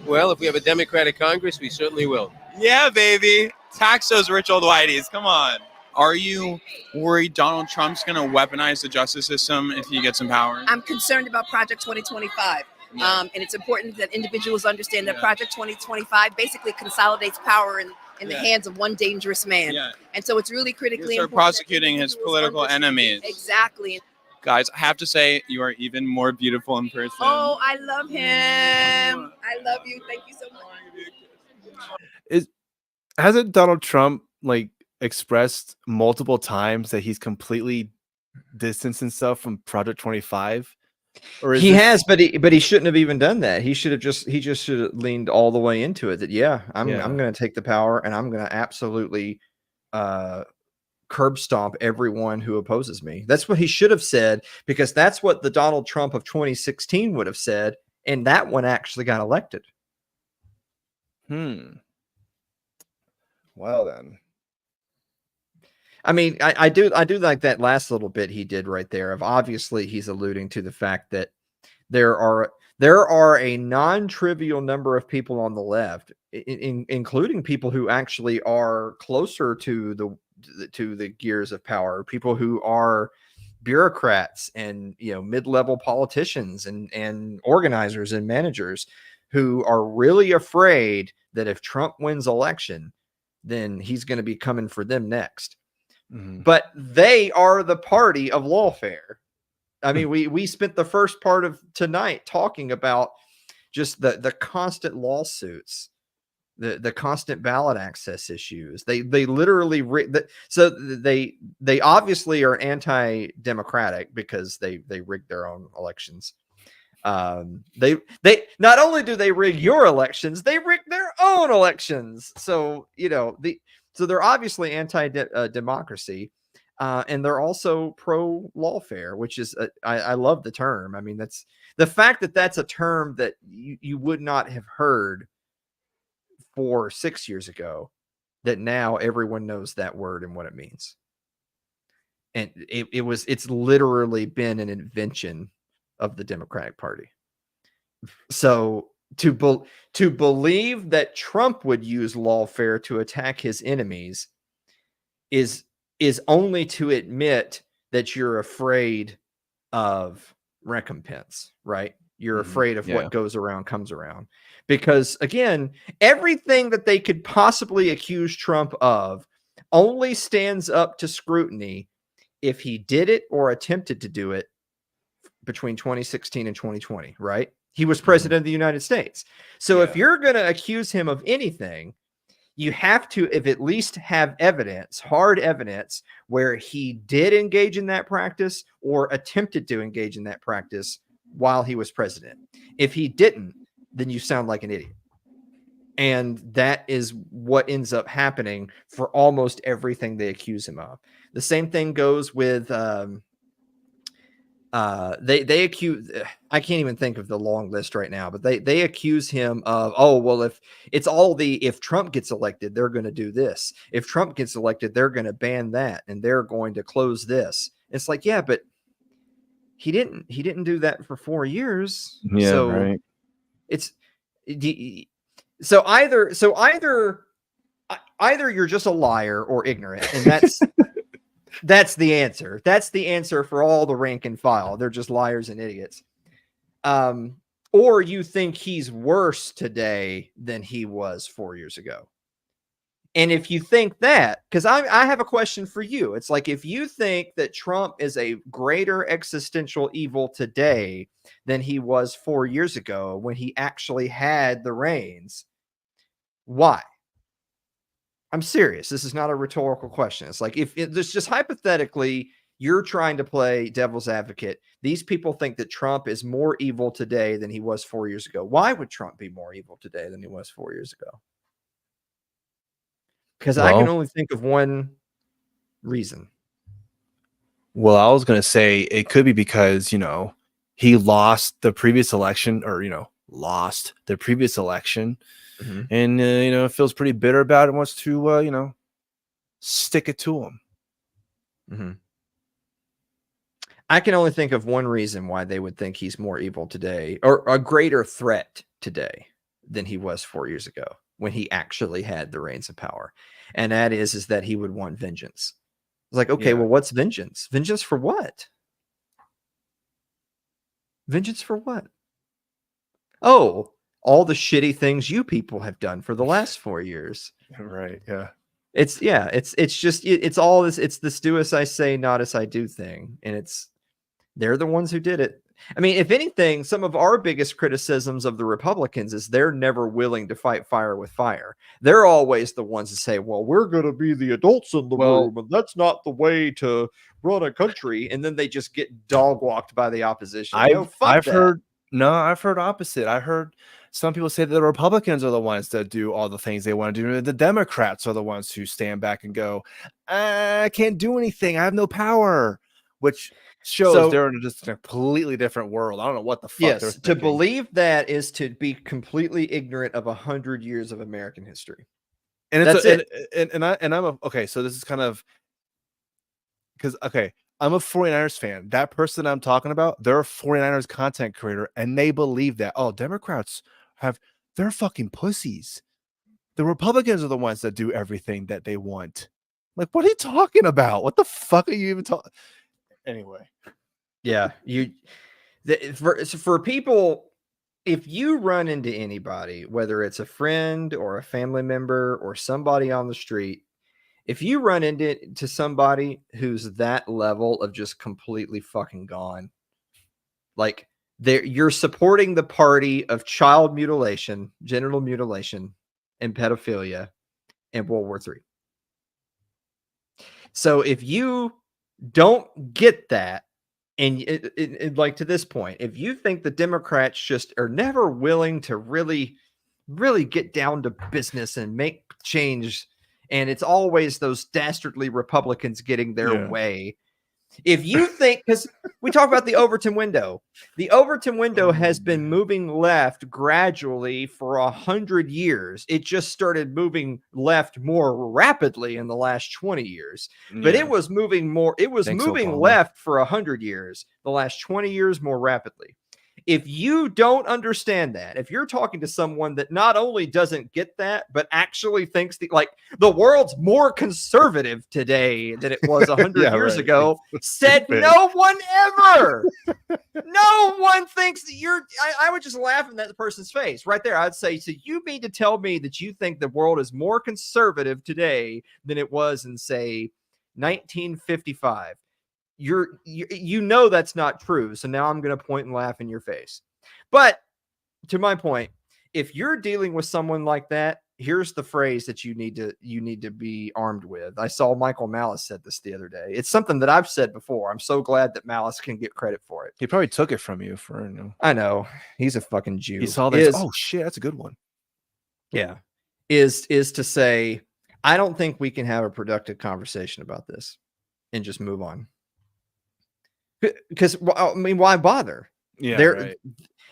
Well, if we have a Democratic Congress, we certainly will. Yeah, baby. Tax those rich old whiteys. Come on. Are you worried Donald Trump's going to weaponize the justice system if he gets in power? I'm concerned about Project 2025. And it's important that individuals understand that Project 2025 basically consolidates power in the hands of one dangerous man. Yeah. And so it's really critically Start important. prosecuting his political enemies. Exactly. Guys, I have to say, you are even more beautiful in person. Oh, I love him. I love you. Thank you so much. Hasn't Donald Trump like expressed multiple times that he's completely distanced himself from Project 25? Or He has, but he shouldn't have even done that. He should have leaned all the way into it. That I'm going to take the power and I'm going to absolutely curb stomp everyone who opposes me. That's what he should have said, because that's what the Donald Trump of 2016 would have said, and that one actually got elected. Well then. I mean, I do like that last little bit he did right there of obviously he's alluding to the fact that there are a non-trivial number of people on the left, including people who actually are closer to the gears of power, people who are bureaucrats and mid-level politicians and organizers and managers who are really afraid that if Trump wins election, then he's going to be coming for them next. But they are the party of lawfare. I mean, we spent the first part of tonight talking about just the constant lawsuits, the constant ballot access issues. They literally so they obviously are anti-democratic because they rigged their own elections. They not only do they rig your elections, they rig their own elections. So so they're obviously anti-democracy, and they're also pro-lawfare, which is I love the term. I mean, that's the fact that that's a term that you would not have heard 4 or 6 years ago, that now everyone knows that word and what it means. And it's literally been an invention of the Democratic Party. So to believe that Trump would use lawfare to attack his enemies is only to admit that you're afraid of recompense, right? You're afraid of what goes around comes around. Because again, everything that they could possibly accuse Trump of only stands up to scrutiny if he did it or attempted to do it between 2016 and 2020, right? He was president of the United States. So if you're going to accuse him of anything, you have to at least have evidence, hard evidence, where he did engage in that practice or attempted to engage in that practice while he was president. If he didn't, then you sound like an idiot. And that is what ends up happening for almost everything they accuse him of. The same thing goes with they accuse, I can't even think of the long list right now, but they accuse him of, oh, well, if Trump gets elected, they're going to do this. If Trump gets elected, they're going to ban that and they're going to close this. It's like, yeah, but he didn't do that for 4 years. Yeah, so right. It's so either you're just a liar or ignorant, and that's the answer. That's the answer for all the rank and file. They're just liars and idiots. Or you think he's worse today than he was 4 years ago. And if you think that, because I have a question for you. It's like, if you think that Trump is a greater existential evil today than he was 4 years ago when he actually had the reins, why? I'm serious. This is not a rhetorical question. It's like, if there's just hypothetically, you're trying to play devil's advocate. These people think that Trump is more evil today than he was 4 years ago. Why would Trump be more evil today than he was 4 years ago? Because I can only think of one reason. Well, I was going to say it could be because, he lost the previous election, or, lost the previous election. Mm-hmm. And, feels pretty bitter about it and wants to, stick it to him. Mm-hmm. I can only think of one reason why they would think he's more evil today, or a greater threat today than he was 4 years ago when he actually had the reins of power. And that is that he would want vengeance. It's like, okay, well, what's vengeance? Vengeance for what? Vengeance for what? Oh, all the shitty things you people have done for the last 4 years. Right. Yeah. It's all this. It's this do as I say, not as I do thing. And they're the ones who did it. I mean, if anything, some of our biggest criticisms of the Republicans is they're never willing to fight fire with fire. They're always the ones that say, well, we're going to be the adults in the room, and that's not the way to run a country. And then they just get dog walked by the opposition. I've heard opposite. I heard some people say that the Republicans are the ones that do all the things they want to do. The Democrats are the ones who stand back and go, I can't do anything. I have no power, which shows they're in just a completely different world. I don't know what the fuck they're thinking. To believe that is to be completely ignorant of 100 years of American history. And that's it. So this is kind of because, I'm a 49ers fan. That person I'm talking about, they're a 49ers content creator, and they believe that, Democrats they're fucking pussies. The Republicans are the ones that do everything that they want. Like, what are you talking about? What the fuck are you even talking? Anyway. Yeah. For people, if you run into anybody, whether it's a friend or a family member or somebody on the street, if you run into somebody who's that level of just completely fucking gone, like you're supporting the party of child mutilation, genital mutilation, and pedophilia in World War III. So if you don't get that, and like to this point, if you think the Democrats just are never willing to really, really get down to business and make change, and it's always those dastardly Republicans getting their way. If you think, because we talk about the Overton window has been moving left gradually for 100 years. It just started moving left more rapidly in the last 20 years, but it was moving more. It was moving left for 100 years. The last 20 years more rapidly. If you don't understand that, if you're talking to someone that not only doesn't get that, but actually thinks the world's more conservative today than it was 100 years ago, said no one ever. No one thinks that I would just laugh in that person's face right there. I'd say, so you mean to tell me that you think the world is more conservative today than it was in, say, 1955? You know that's not true. So now I'm going to point and laugh in your face. But to my point, if you're dealing with someone like that, here's the phrase that you need to be armed with. I saw Michael Malice said this the other day. It's something that I've said before. I'm so glad that Malice can get credit for it. He probably took it from you for I know. He's a fucking Jew. He saw this. Oh shit, that's a good one. Yeah. Is to say, I don't think we can have a productive conversation about this and just move on. Because I mean, why bother? Yeah, right.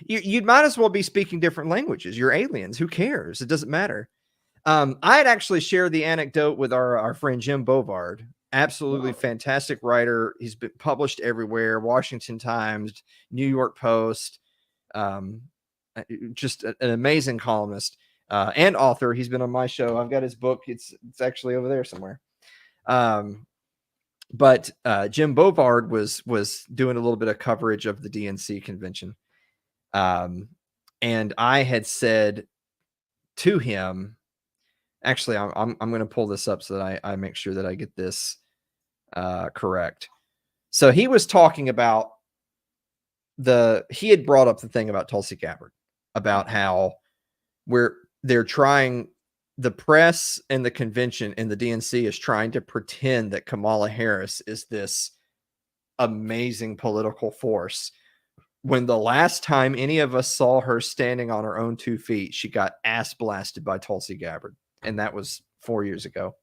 You might as well be speaking different languages. You're aliens. Who cares? It doesn't matter. I had actually shared the anecdote with our friend Jim Bovard. Absolutely fantastic writer. He's been published everywhere. Washington Times, New York Post. Just an amazing columnist and author. He's been on my show. I've got his book. It's actually over there somewhere. But Jim Bovard was doing a little bit of coverage of the DNC convention. And I had said to him, actually, I'm going to pull this up so that I make sure that I get this correct. So he was talking about he had brought up the thing about Tulsi Gabbard, about how they're trying, the press and the convention and the DNC is trying to pretend that Kamala Harris is this amazing political force, when the last time any of us saw her standing on her own 2 feet, she got ass blasted by Tulsi Gabbard. And that was 4 years ago.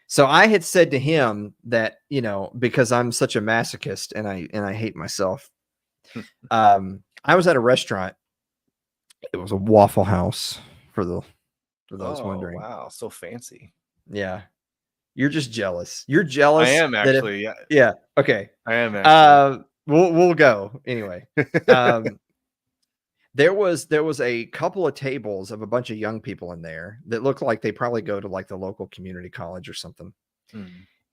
So I had said to him that, because I'm such a masochist and I hate myself. I was at a restaurant. It was a Waffle House for those wondering. Wow, so fancy. Yeah. You're just jealous. You're jealous. I am actually. Yeah. Okay. I am actually. We'll go anyway. There was a couple of tables of a bunch of young people in there that looked like they probably go to like the local community college or something.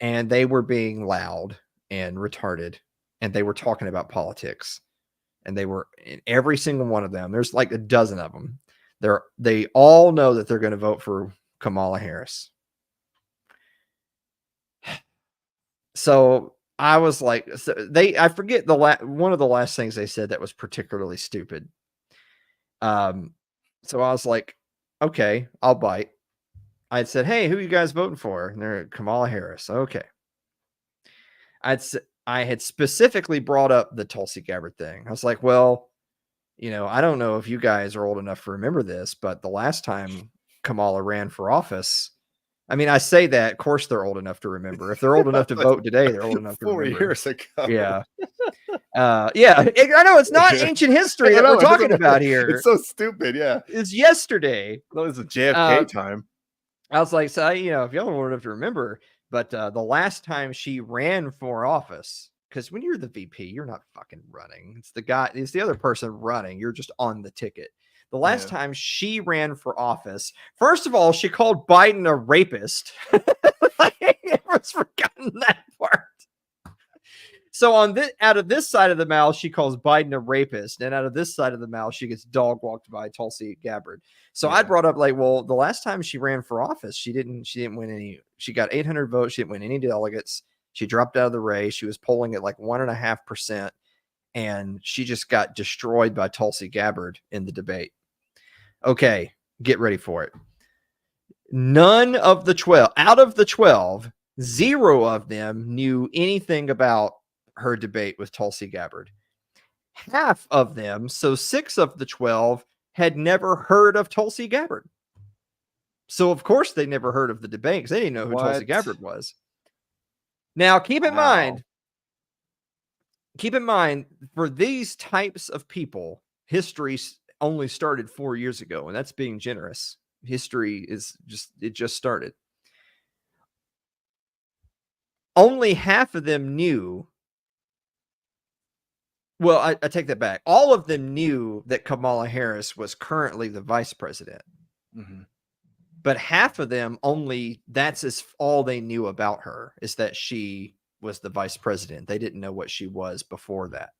And they were being loud and retarded, and they were talking about politics, and they were in every single one of them. There's like a dozen of them. They all know that they're going to vote for Kamala Harris. So I was like, I forget one of the last things they said that was particularly stupid. So I was like, okay, I'll bite. I'd said, hey, who are you guys voting for? And they're Kamala Harris. Okay. I had specifically brought up the Tulsi Gabbard thing. I was like, well, I don't know if you guys are old enough to remember this, but the last time Kamala ran for office, I mean, I say that, of course they're old enough to remember. If they're old enough to vote today, they're old enough to remember. 4 years ago. Yeah. I know it's not ancient history that we're talking about here. It's so stupid. Yeah. It's yesterday. That was a JFK time. I was like, so, if y'all are old enough to remember, but the last time she ran for office, because when you're the VP, you're not fucking running. It's the other person running. You're just on the ticket. The last time she ran for office, first of all, she called Biden a rapist. Everyone's forgotten that part. So out of this side of the mouth, she calls Biden a rapist, and out of this side of the mouth, she gets dog walked by Tulsi Gabbard. So I brought up like, well, the last time she ran for office, she didn't win any. She got 800 votes. She didn't win any delegates. She dropped out of the race. She was polling at like 1.5%, and she just got destroyed by Tulsi Gabbard in the debate. Okay, get ready for it. None of the 12, out of the 12, 0 of them knew anything about her debate with Tulsi Gabbard. Half of them, so 6 of the 12, had never heard of Tulsi Gabbard. So, of course, they never heard of the debate because they didn't know who Tulsi Gabbard was. Now, keep in mind, for these types of people, history only started 4 years ago, and that's being generous. History just started. Only half of them knew. Well, I take that back. All of them knew that Kamala Harris was currently the vice president. Mm-hmm. But half of them that's all they knew about her, is that she was the vice president. They didn't know what she was before that,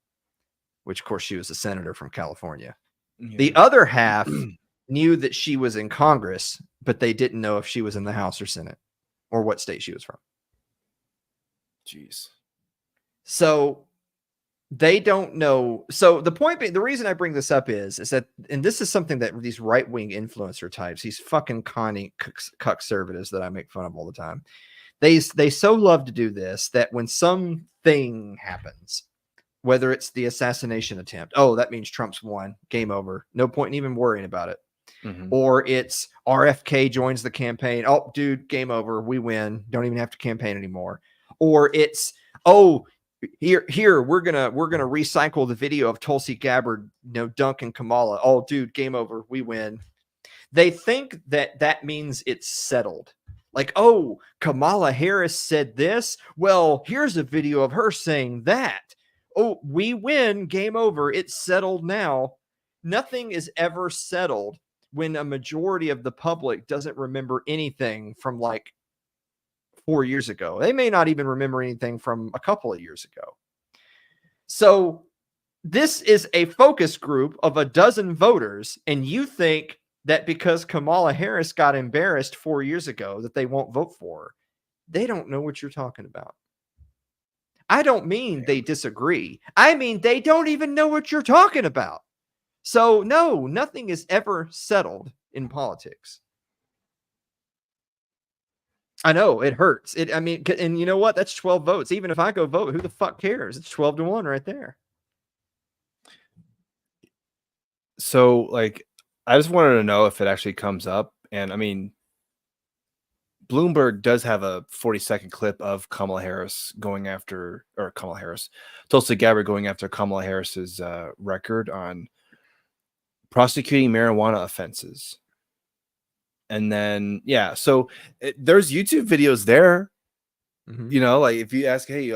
which, of course, she was a senator from California. Yeah. The other half knew that she was in Congress, but they didn't know if she was in the House or Senate or what state she was from. Jeez. So They don't know. So the point being, the reason I bring this up is that, and this is something that these right-wing influencer types, these fucking connie conservatives that I make fun of all the time, they so love to do this that when something happens, whether it's the assassination attempt, oh, that means Trump's won, game over, no point in even worrying about it. Mhm. Or it's RFK joins the campaign, oh, dude, game over, we win, don't even have to campaign anymore. Or it's, oh, here we're gonna recycle the video of Tulsi Gabbard, dunking Kamala. Oh, dude, game over, we win. They think that means it's settled. Like, oh, Kamala Harris said this. Well, here's a video of her saying that. Oh, we win, game over. It's settled now. Nothing is ever settled when a majority of the public doesn't remember anything from like 4 years ago. They may not even remember anything from a couple of years ago. So this is a focus group of a dozen voters, and you think that because Kamala Harris got embarrassed 4 years ago that they won't vote for her. They don't know what you're talking about. I don't mean they disagree. I mean they don't even know what you're talking about. So no, nothing is ever settled in politics. I know it hurts. And you know what? That's 12 votes. Even if I go vote, who the fuck cares? It's 12-1 right there. So, like, I just wanted to know if it actually comes up. And I mean, Bloomberg does have a 40-second clip of Tulsi Gabbard going after Kamala Harris's record on prosecuting marijuana offenses. And then, yeah, so there's YouTube videos there. Mhm. Like if you ask, hey,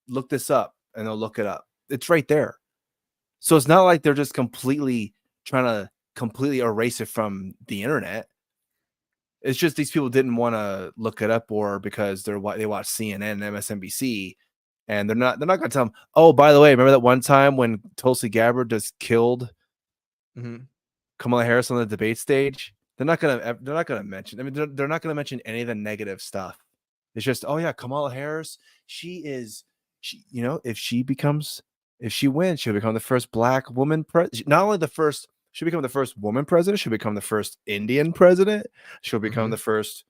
look this up, and they'll look it up. It's right there. So it's not like they're just completely trying to erase it from the internet. It's just these people didn't want to look it up, or because they watch CNN and MSNBC, and they're not going to tell them, oh, by the way, remember that one time when Tulsi Gabbard just killed Kamala Harris on the debate stage? They're not gonna mention. I mean, they're not gonna mention any of the negative stuff. It's just, oh yeah, Kamala Harris. If she wins, she'll become the first Black woman president. Not only she'll become the first woman president. She'll become the first Indian president. She'll become the first,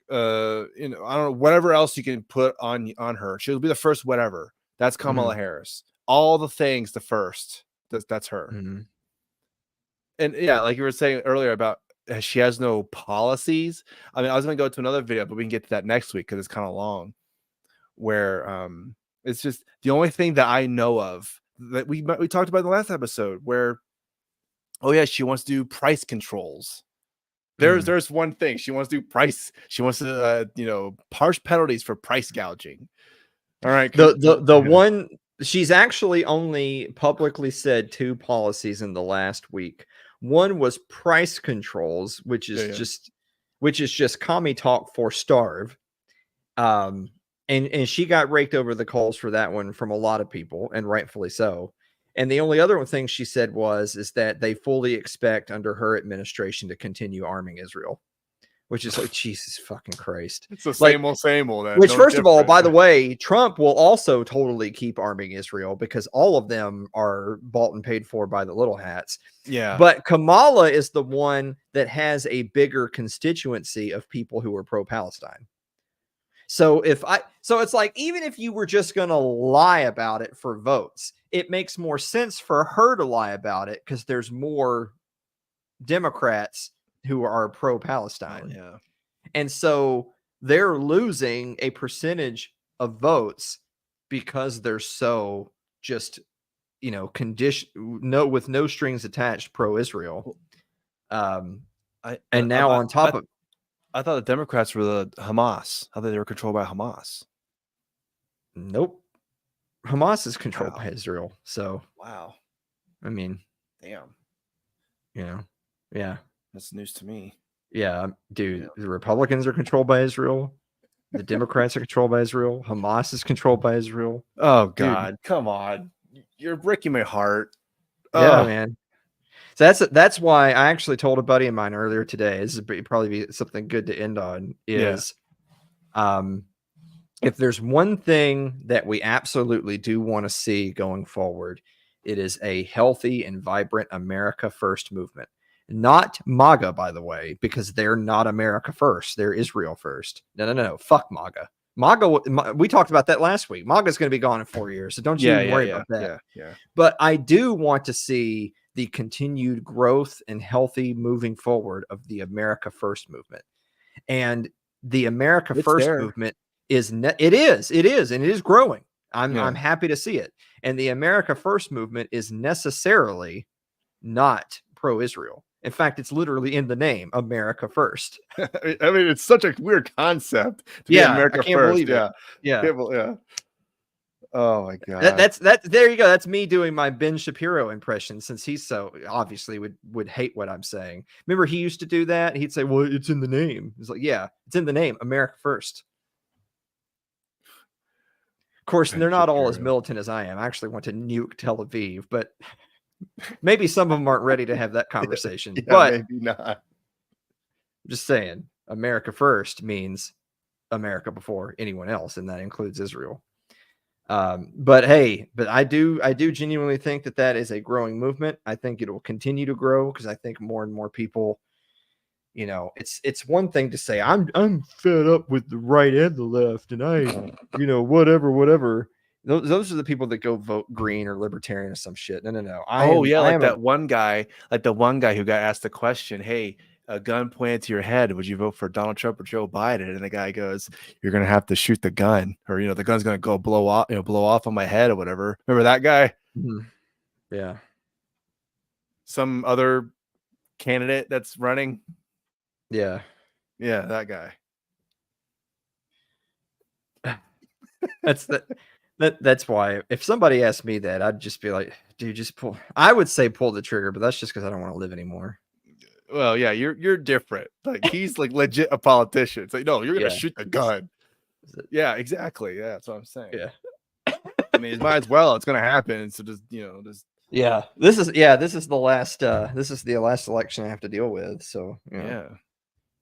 I don't know, whatever else you can put on her. She'll be the first whatever. That's Kamala Harris. All the things, the first. That's her. And yeah, like you were saying earlier about she has no policies. I mean, I was going to go to another video, but we can get to that next week because it's kind of long. Where it's just the only thing that I know of that we talked about in the last episode, where, oh yeah, she wants to do price controls. There's one thing she wants to do price. She wants to harsh penalties for price gouging. All right, the one she's actually only publicly said 2 policies in the last week. One was price controls, which is just commie talk for starve. And she got raked over the coals for that one from a lot of people, and rightfully so. And the only other thing she said is that they fully expect under her administration to continue arming Israel, which is like, Jesus fucking Christ. It's the same old. Which, first of all, by the way, Trump will also totally keep arming Israel because all of them are bought and paid for by the little hats. Yeah. But Kamala is the one that has a bigger constituency of people who are pro-Palestine. So it's like, even if you were just going to lie about it for votes, it makes more sense for her to lie about it because there's more Democrats who are pro-Palestine. Oh, yeah. And so they're losing a percentage of votes because they're so just, with no strings attached pro-Israel. I thought the Democrats were the Hamas. I thought they were controlled by Hamas. Nope. Hamas is controlled by Israel. So, wow. I mean, damn. Yeah. That's news to me. Yeah, dude. Yeah. The Republicans are controlled by Israel. The Democrats are controlled by Israel. Hamas is controlled by Israel. Oh, God. Dude. Come on. You're breaking my heart. Yeah, man. So that's why I actually told a buddy of mine earlier today. This would probably be something good to end on. if there's one thing that we absolutely do want to see going forward, it is a healthy and vibrant America First movement. Not MAGA, by the way, because they're not America First. They're Israel First. No. Fuck MAGA. We talked about that last week. MAGA is going to be gone in 4 years, so don't you even worry about that. Yeah. But I do want to see the continued growth and healthy moving forward of the America First movement. And the America First movement is and it is growing. I'm happy to see it. And the America First movement is necessarily not pro-Israel. In fact, it's literally in the name, America First. I mean, it's such a weird concept to be America I can't First. believe it. Yeah. Oh my god. That's there you go. That's me doing my Ben Shapiro impression, since he's so obviously would hate what I'm saying. Remember, he used to do that. He'd say, "Well, it's in the name." He's like, "Yeah, it's in the name, America First." Of course, they're not all as militant as I am. I actually want to nuke Tel Aviv, but maybe some of them aren't ready to have that conversation. But maybe not. I'm just saying, America First means America before anyone else, and that includes Israel. But I do genuinely think that is a growing movement. I think it will continue to grow, because I think more and more people, it's one thing to say I'm fed up with the right and the left, and I, whatever. Those are the people that go vote green or libertarian or some shit. No. The one guy who got asked the question, "Hey, a gun pointed to your head, would you vote for Donald Trump or Joe Biden?" And the guy goes, "You're gonna have to shoot the gun, or the gun's gonna go blow off on my head or whatever." Remember that guy? Mm-hmm. Yeah. Some other candidate that's running. Yeah, that guy. That's why if somebody asked me that, I'd just be like, dude, just pull. I would say pull the trigger, but that's just because I don't want to live anymore. Well, yeah, you're different. Like, he's like legit a politician. It's like, no, you're gonna shoot the gun. Yeah, exactly. Yeah, that's what I'm saying. Yeah. I mean, it might as well. It's gonna happen. So just yeah. This is the last election I have to deal with. So yeah.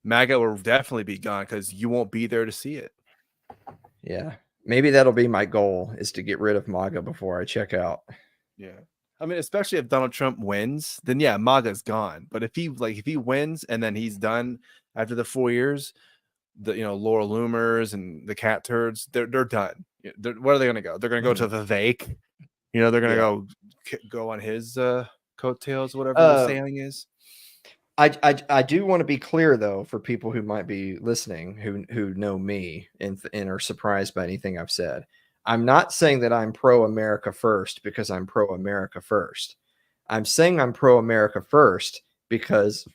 MAGA will definitely be gone because you won't be there to see it. Yeah. Maybe that'll be my goal, is to get rid of MAGA before I check out. Yeah. I mean, especially if Donald Trump wins, then yeah, MAGA's gone. But if he wins and then he's done after the 4 years, the Laura Loomers and the cat turds, they're done. Where are they gonna go? They're gonna go to the Vivek. They're gonna go on his coattails, whatever the saying is. I do want to be clear, though, for people who might be listening who know me and are surprised by anything I've said. I'm not saying that I'm pro-America First because I'm pro-America First. I'm saying I'm pro-America First because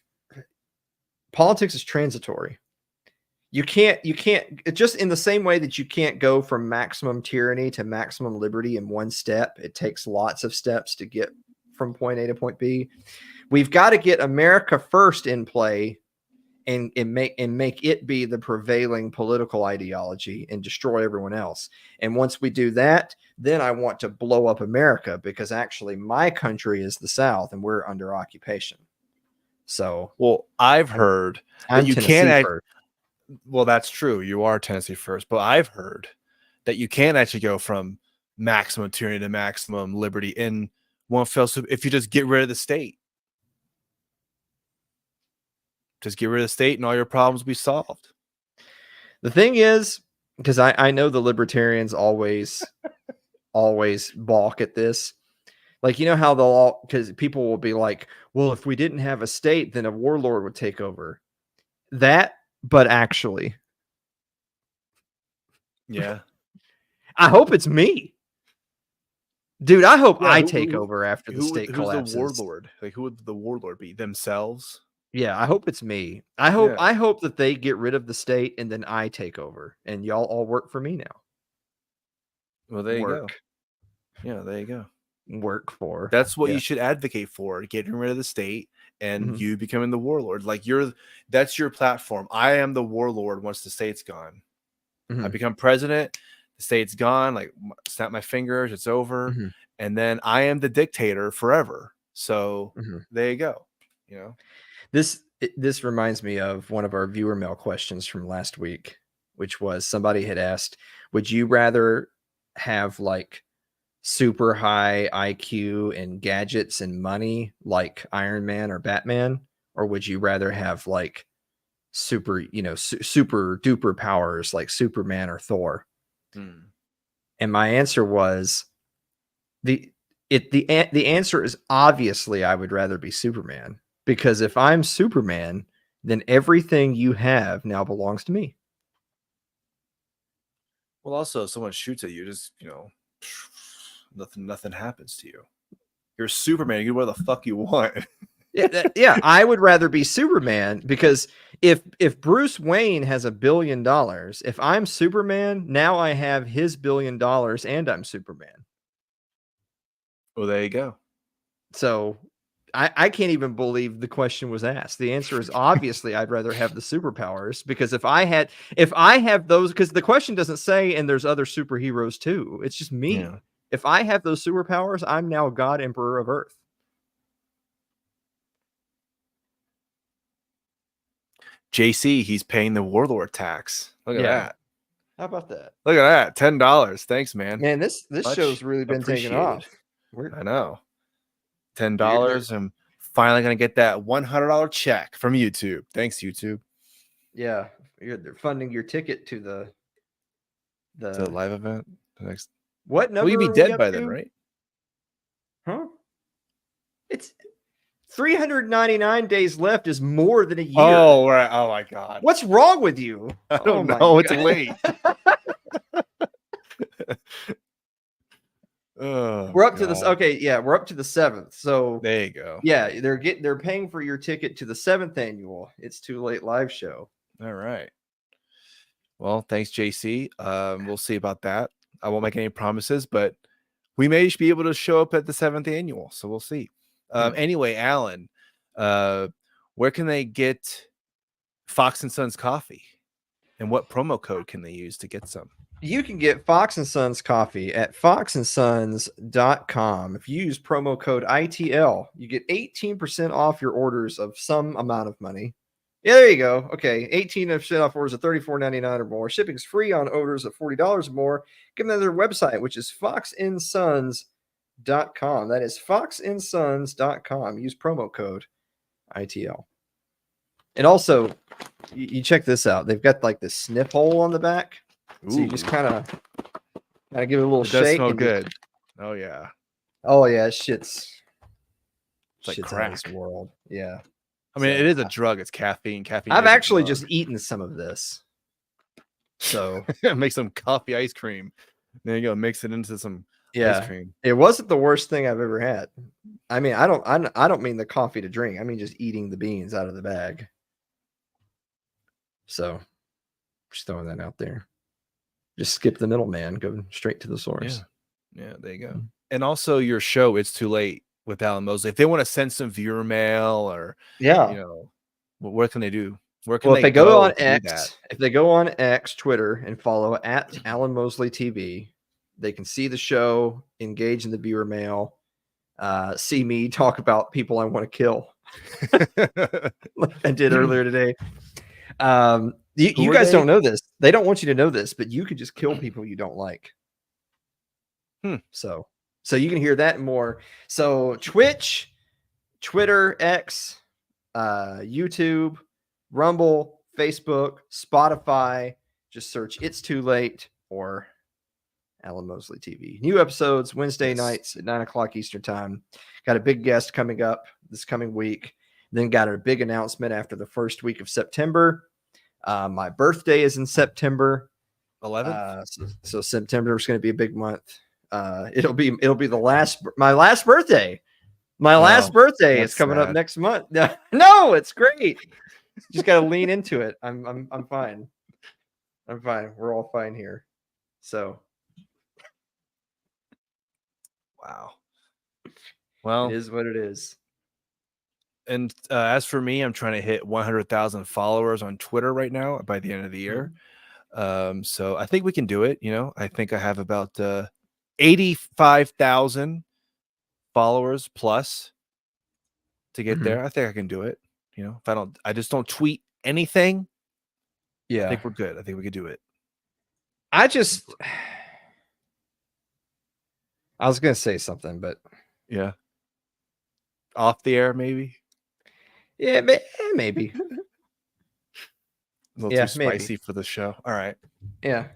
politics is transitory. You can't just in the same way that you can't go from maximum tyranny to maximum liberty in one step. It takes lots of steps to get from point A to point B. We've got to get America First in play and make it be the prevailing political ideology and destroy everyone else. And once we do that, then I want to blow up America, because actually my country is the South and we're under occupation. So, well, I've heard that you can't. Well, that's true. You are Tennessee First, but I've heard that you can't actually go from maximum tyranny to maximum liberty in one fell swoop if you just get rid of the state. Just get rid of the state and all your problems will be solved. The thing is, because I know the libertarians always balk at this. Like, how because people will be like, well, if we didn't have a state, then a warlord would take over. But actually. Yeah. I hope it's me. Dude, I hope I take over after the state collapses. Who's the warlord? Like, who would the warlord be? Themselves? Yeah, I hope it's me. I hope that they get rid of the state and then I take over and y'all all work for me now. Well, there you go. Yeah, there you go. Work for. That's what you should advocate for, getting rid of the state and you becoming the warlord. Like, that's your platform. I am the warlord once the state's gone. I become president, the state's gone, like, snap my fingers, it's over. And then I am the dictator forever. So there you go. This reminds me of one of our viewer mail questions from last week. which was somebody had asked, would you rather have like super high IQ and gadgets and money like Iron Man or Batman, or would you rather have like super, super duper powers like Superman or Thor? And my answer was the answer is obviously I would rather be Superman, because if I'm Superman, then everything you have now belongs to me. Well, also, if someone shoots at you, just nothing happens to you. You're Superman. You can do whatever the fuck you want. Yeah, I would rather be Superman, because if Bruce Wayne has $1 billion, if I'm Superman, now I have his $1 billion and I'm Superman. Well, there you go. So I can't even believe the question was asked. The answer is obviously I'd rather have the superpowers, because if I have those, because the question doesn't say and there's other superheroes too. It's just me. Yeah. If I have those superpowers, I'm now God Emperor of Earth. JC, he's paying the warlord tax. Look at that. How about that? Look at that. $10. Thanks, man. Man, this Much show's really been taken off. I know. $10. I'm finally gonna get that $100 check from YouTube. Thanks, YouTube. Yeah, they're funding your ticket to the live event. The next. What number? Will you be dead by then, right? Huh? It's 399 days left. Is more than a year. Oh, right. Oh my God. What's wrong with you? I don't know. It's late. Oh, we're up to this. Okay, yeah, we're up to the 7th. So there you go. Yeah, they're paying for your ticket to the 7th annual It's Too Late live show. All right. Well, thanks, JC. We'll see about that. I won't make any promises, but we may be able to show up at the 7th annual. So we'll see. Anyway, Alan, where can they get Fox and Sons coffee, and what promo code can they use to get some? You can get Fox and Sons coffee at foxandsons.com. If you use promo code ITL, you get 18% off your orders of some amount of money. Yeah, there you go. Okay, 18% off orders of $34.99 or more. Shipping's free on orders of $40 or more. Give them their website, which is foxandsons.com. That is foxandsons.com. Use promo code ITL. And also, you check this out. They've got like this sniff hole on the back. So you just kind of give it a little shake. Does smell good. Oh yeah. Oh yeah, shit's like crack. Out of this world. Yeah. I mean, it is a drug. It's caffeine. I've actually just eaten some of this. So make some coffee ice cream. There you go. Mix it into some ice cream. It wasn't the worst thing I've ever had. I mean, I don't mean the coffee to drink. I mean just eating the beans out of the bag. So just throwing that out there. Just skip the middleman, go straight to the source. Yeah, there you go. And also your show, It's Too Late with Alan Mosley. If they want to send some viewer mail or what can they do? Where can if they go on X, if they go on X, Twitter, and follow at Alan Mosley TV, they can see the show, engage in the viewer mail, see me talk about people I want to kill. Like I did earlier today. You guys don't know this. They don't want you to know this, but you could just kill people you don't like. So you can hear that and more. So Twitch, Twitter, X, YouTube, Rumble, Facebook, Spotify. Just search It's Too Late or Alan Mosley TV. New episodes Wednesday nights at 9:00 Eastern time. Got a big guest coming up this coming week. Then got a big announcement after the first week of September. My birthday is in September 11th. So September is going to be a big month. It'll be my last birthday. My last birthday is coming up next month. No, it's great. Just got to lean into it. I'm fine. I'm fine. We're all fine here. So, wow. Well, it is what it is. And as for me, I'm trying to hit 100,000 followers on Twitter right now by the end of the year. So I think we can do it. I think I have about 85,000 followers plus to get there. I think I can do it. If I just don't tweet anything, I Yeah. think we're good. I think we could do it. I was gonna say something, but Yeah. Off the air, maybe. yeah, maybe. A little Yeah, too maybe. spicy for the show. All right. Yeah.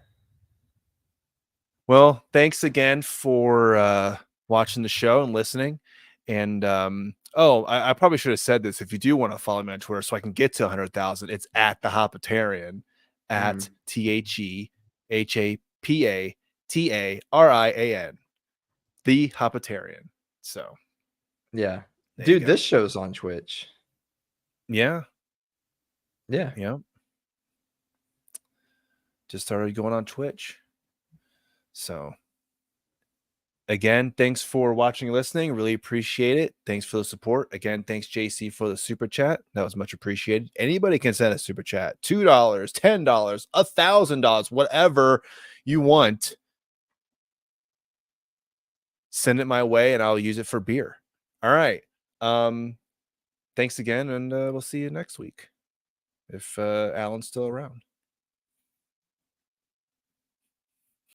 Well, thanks again for watching the show and listening. And I probably should have said this. If you do want to follow me on Twitter so I can get to 100,000, it's at the Hopatarian, at TheHapatarian, the Hopatarian. So Yeah. there you Dude, go. this show's on Twitch. Yeah. Yeah. Yeah. Just started going on Twitch. So again, thanks for watching and listening. Really appreciate it. Thanks for the support. Again, thanks JC for the super chat. That was much appreciated. Anybody can send a super chat. $2, $10, $1,000, whatever you want. Send it my way and I'll use it for beer. All right. Thanks again, and we'll see you next week if Alan's still around.